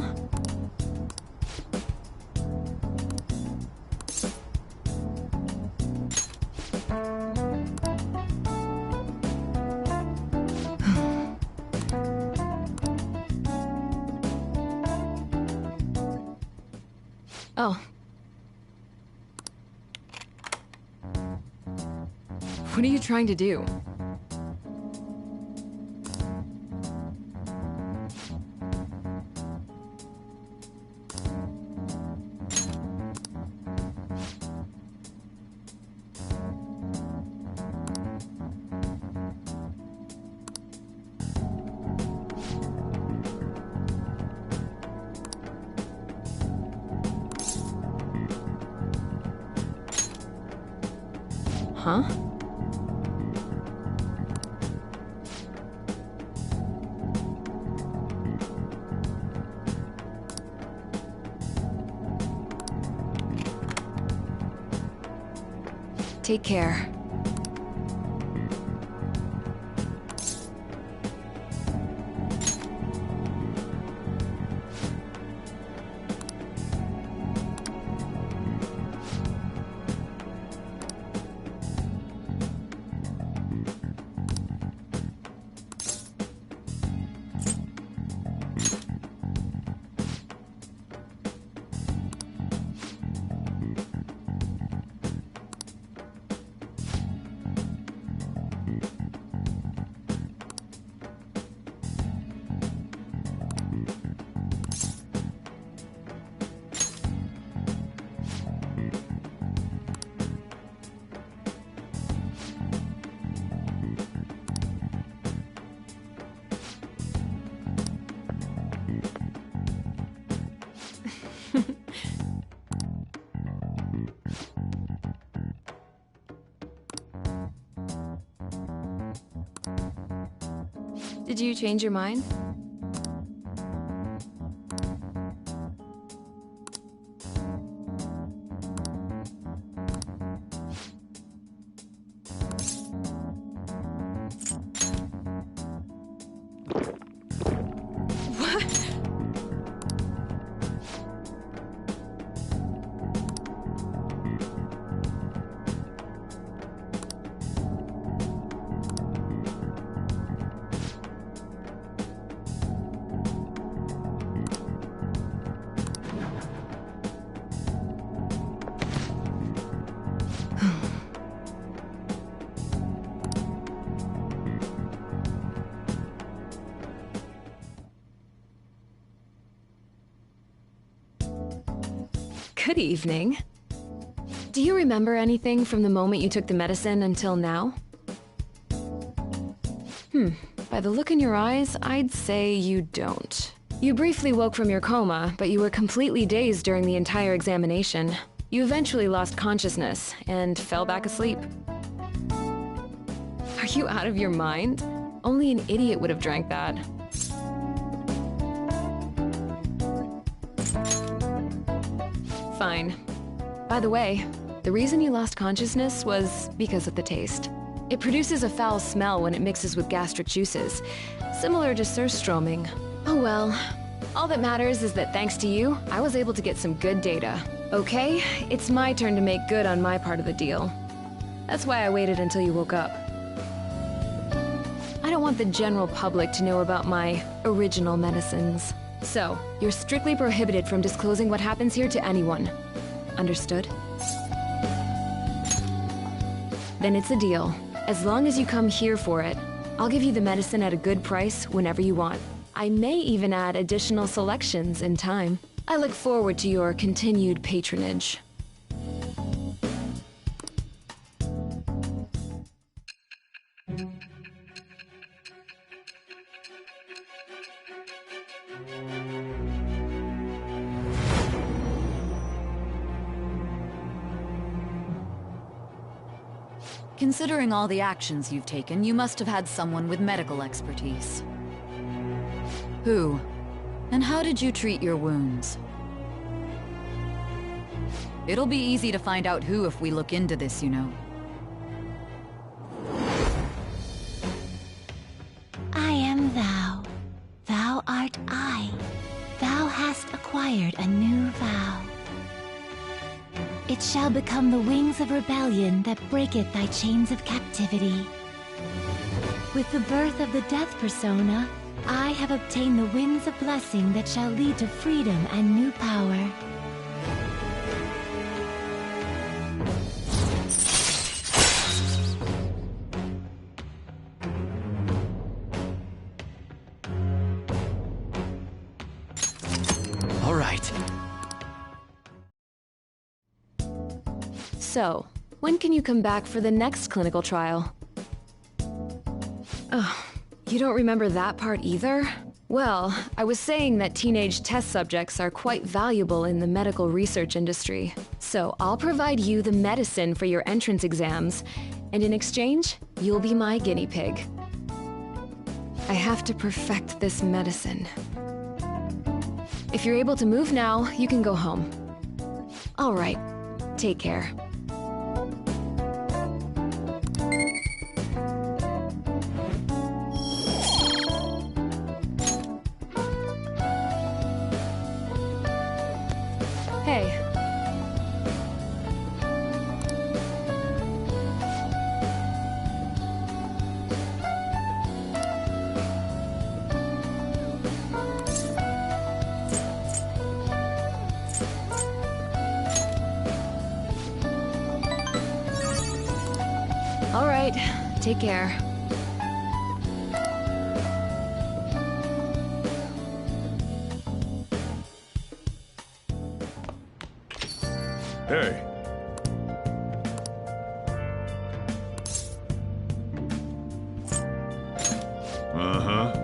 H: Oh. What are you trying to do? Huh? Take care. Did you change your mind? Good evening. Do you remember anything from the moment you took the medicine until now? By the look in your eyes, I'd say you don't.
L: You briefly woke from your coma, but you were completely dazed during the entire examination. You eventually lost consciousness and fell back asleep. Are you out of your mind? Only an idiot would have drank that. Fine. By the way, the reason you lost consciousness was because of the taste. It produces a foul smell when it mixes with gastric juices, similar to surströmming. Oh well. All that matters is that thanks to you, I was able to get some good data. Okay, it's my turn to make good on my part of the deal. That's why I waited until you woke up. I don't want the general public to know about my original medicines. So, you're strictly prohibited from disclosing what happens here to anyone. Understood? Then it's a deal. As long as you come here for it, I'll give you the medicine at a good price whenever you want. I may even add additional selections in time. I look forward to your continued patronage.
J: Considering all the actions you've taken, you must have had someone with medical expertise. Who? And how did you treat your wounds? It'll be easy to find out who if we look into this, you know.
B: I am thou. Thou art I. Thou hast acquired a new vow. It shall become the wings of rebellion that breaketh thy chains of captivity. With the birth of the death persona, I have obtained the winds of blessing that shall lead to freedom and new power.
F: All right.
L: So, when can you come back for the next clinical trial? Oh, you don't remember that part either? Well, I was saying that teenage test subjects are quite valuable in the medical research industry. So I'll provide you the medicine for your entrance exams, and in exchange, you'll be my guinea pig. I have to perfect this medicine. If you're able to move now, you can go home. All right, take care. Hey. All right, take care.
M: Hey. Uh-huh.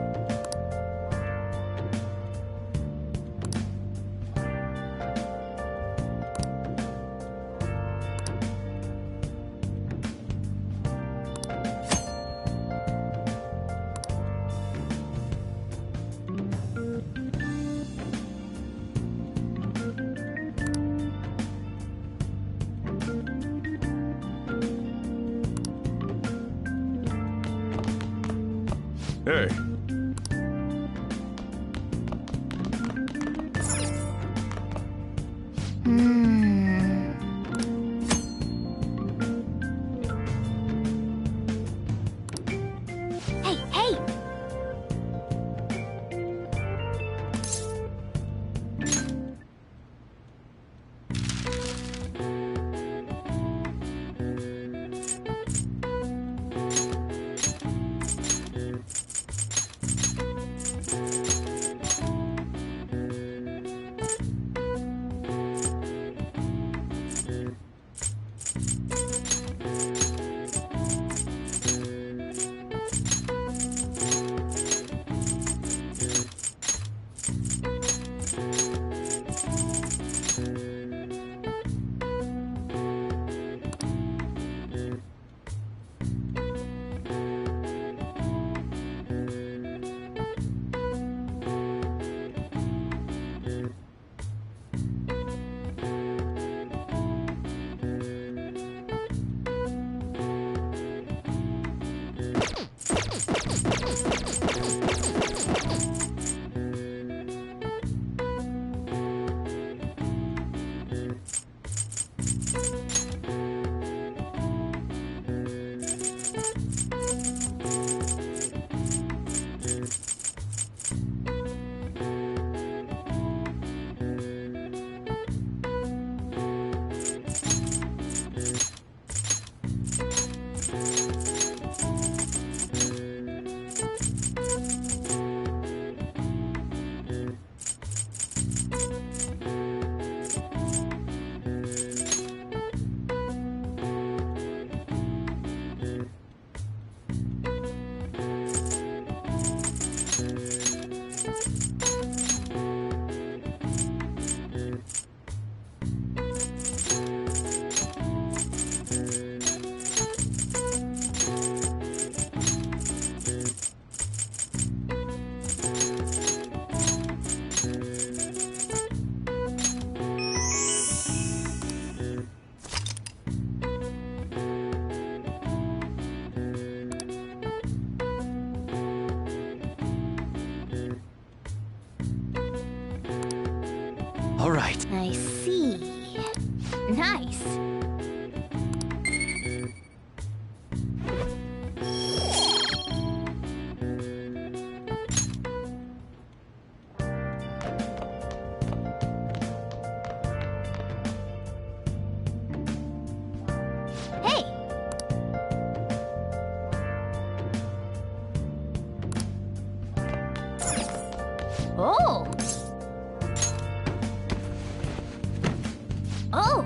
M: Hey.
K: Hey, hey!
S: All right.
K: I see. Nice. Hey! Oh! Oh!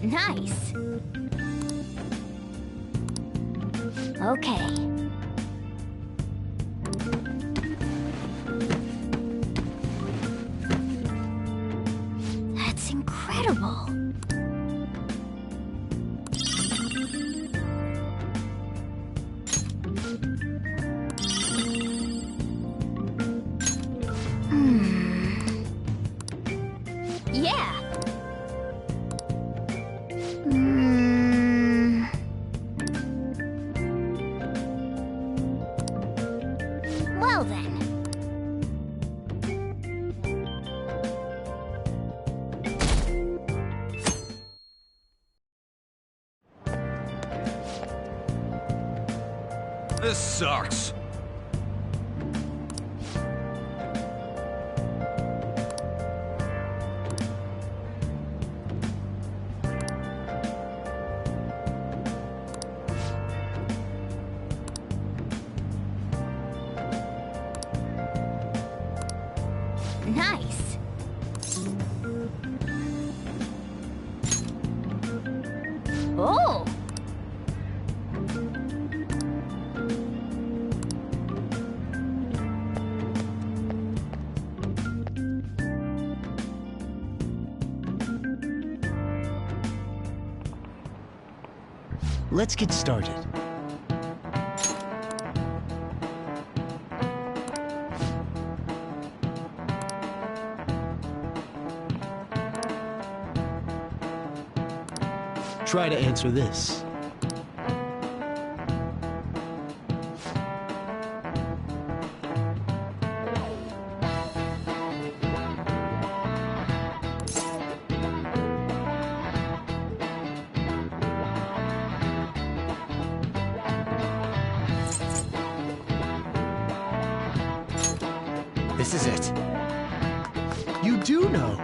K: Nice. Okay. That's incredible. Yeah. Well then.
Q: This sucks.
K: Nice. Oh!
A: Let's get started. Try to answer this. This is it. You do know.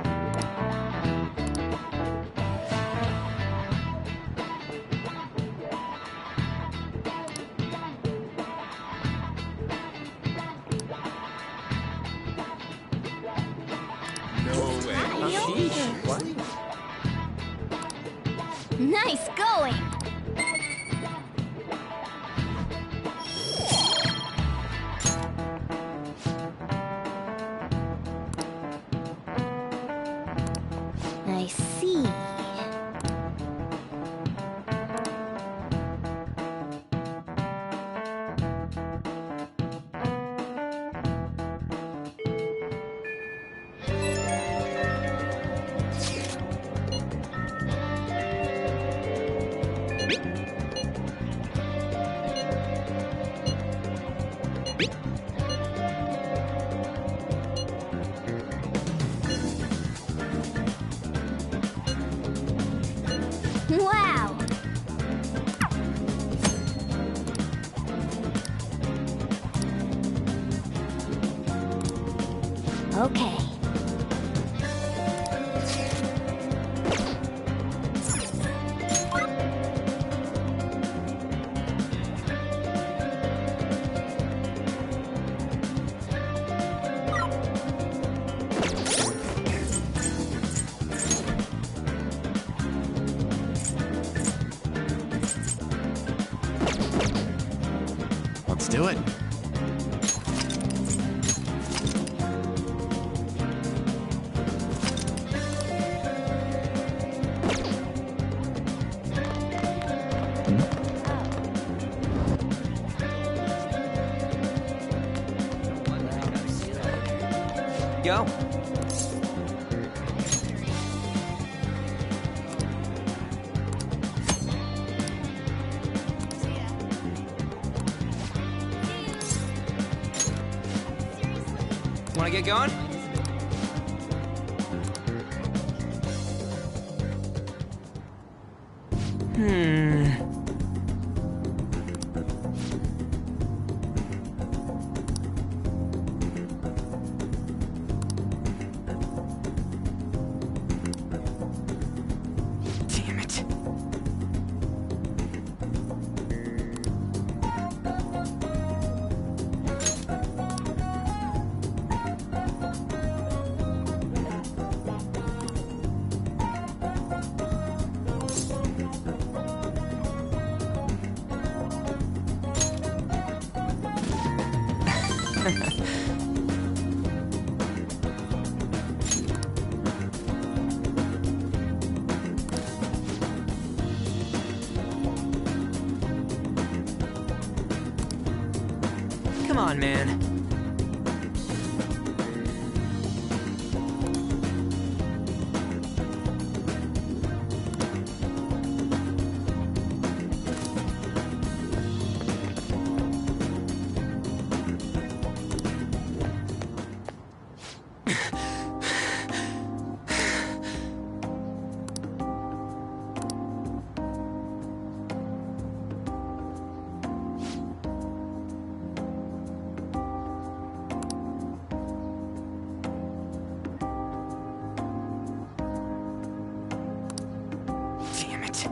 K: Nice going! I see. Wow! Okay.
A: Let's do it.
G: Yo. Wanna get going? Damn it. Come on, man. Damn it.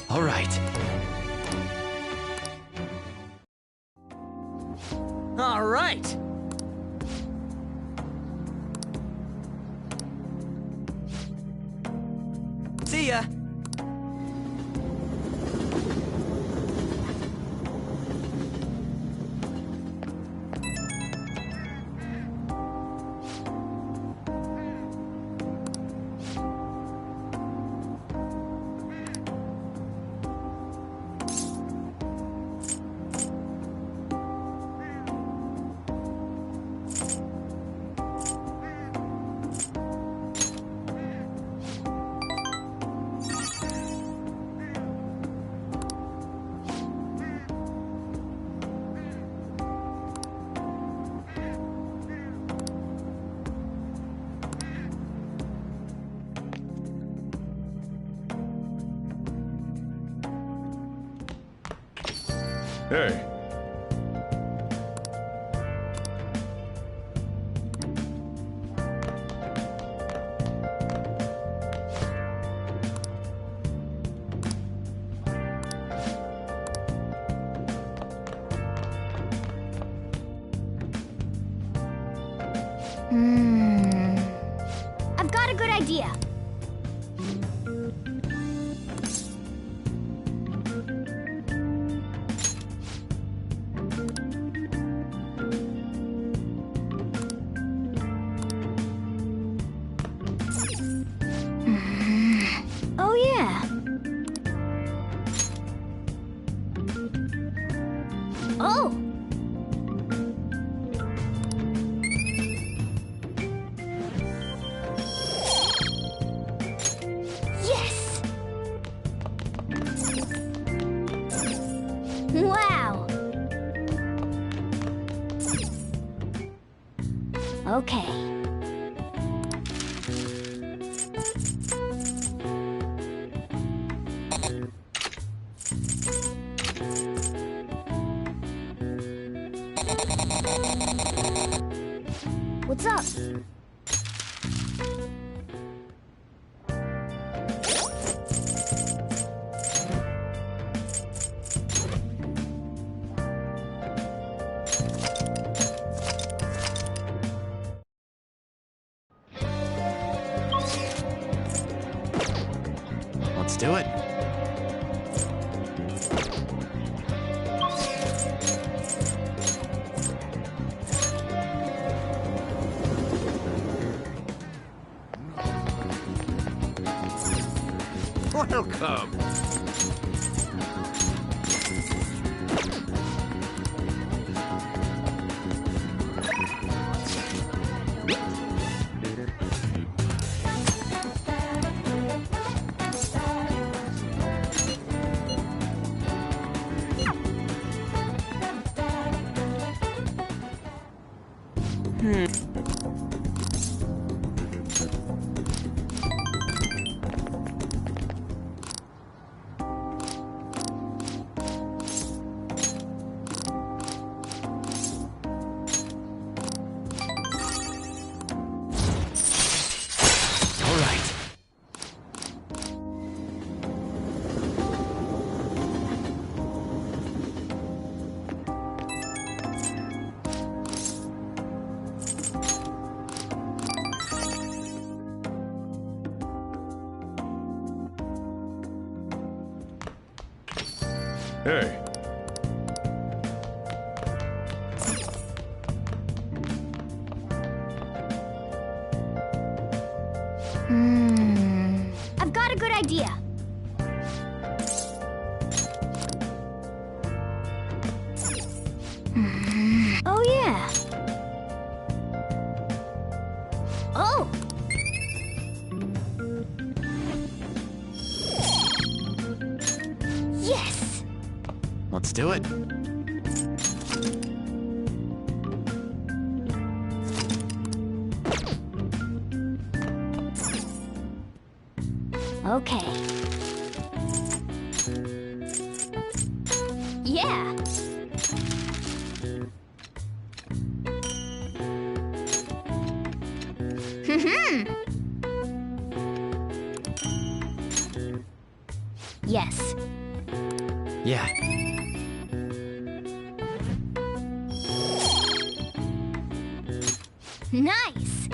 A: All right.
G: All right. See ya.
M: Hey.
K: I've got a good idea. Okay. What's up?
A: Let's do it.
C: Welcome.
M: Hey.
K: I've got a good idea. Oh, yeah. Oh! Yes!
A: Let's do it.
K: Okay. Yeah! Yes.
A: Yeah.
K: Nice!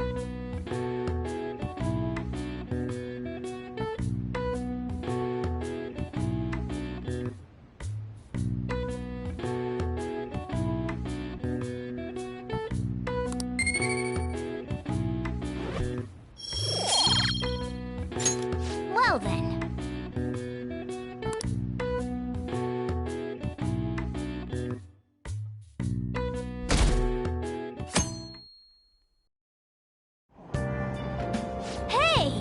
K: Well then. Hey!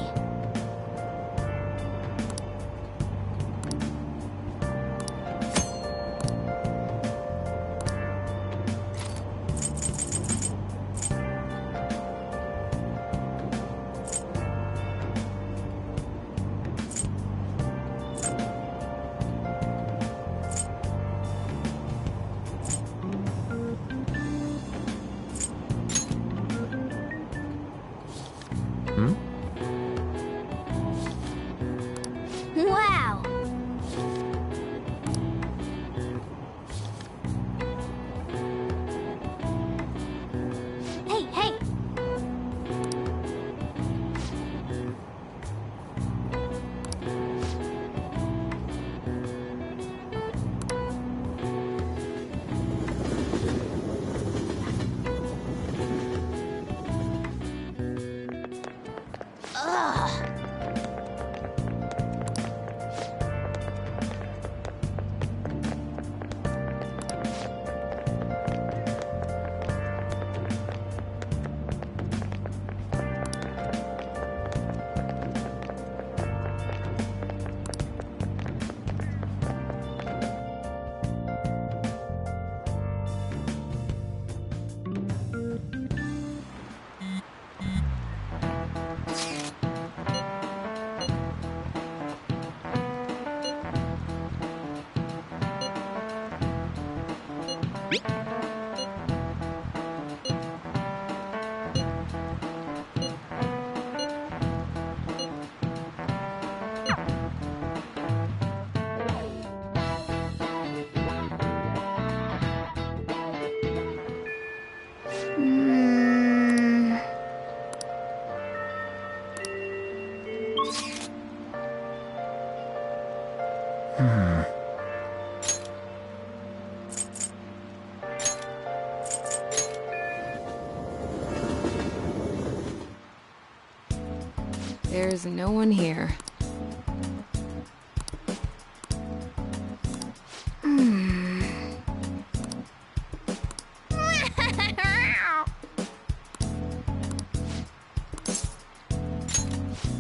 L: There's no one here.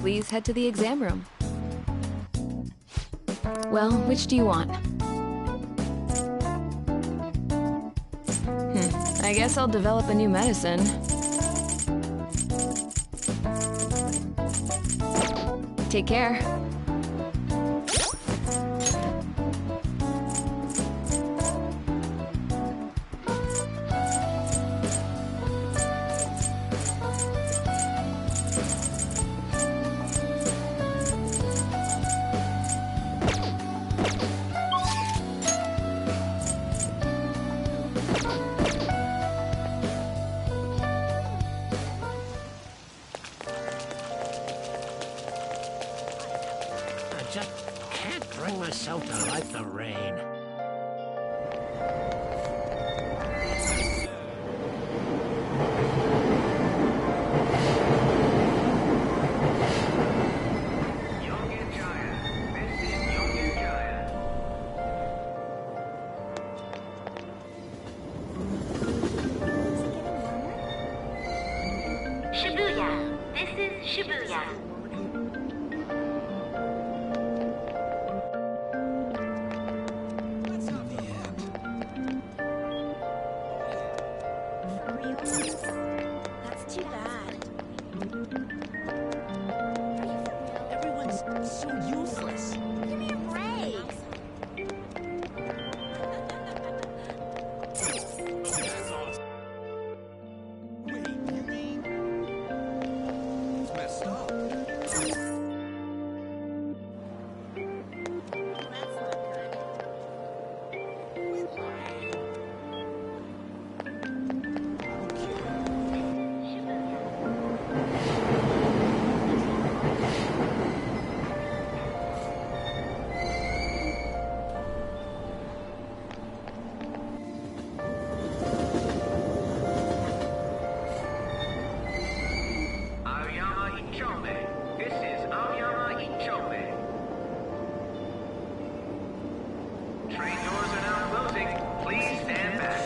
L: Please head to the exam room. Well, which do you want? I guess I'll develop a new medicine. Take care.
P: I just can't bring myself to like the rain.
R: Shibuya. This is Shibuya.
K: That's too bad.
P: Everyone's so useless.
K: Give me a break.
P: It's messed up.
V: This is Aoyama Ichome. Train doors are now closing. Please stand back.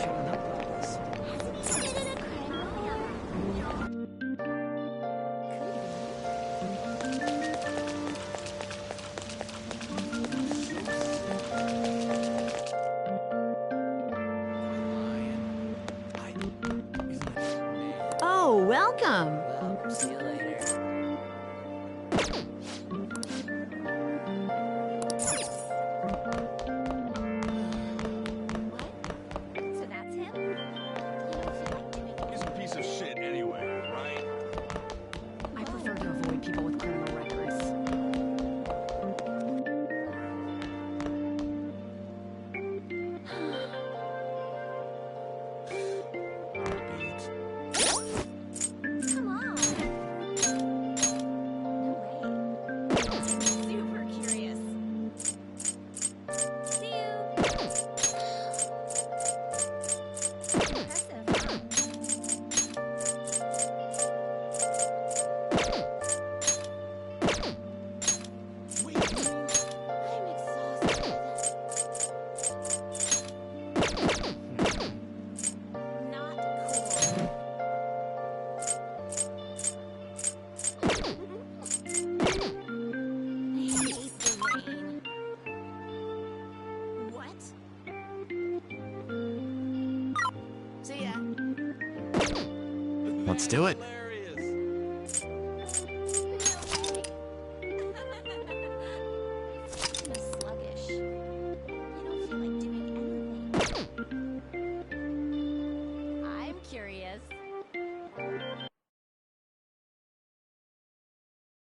W: Oh, welcome.
P: See you later.
K: So that's him?
Q: He's a piece of shit anyway, right?
W: I prefer to avoid people with criminal records.
K: Come on. Super curious. See you. Impressive, huh? I'm exhausted. Not cool. I hate the rain. What?
A: Let's do it.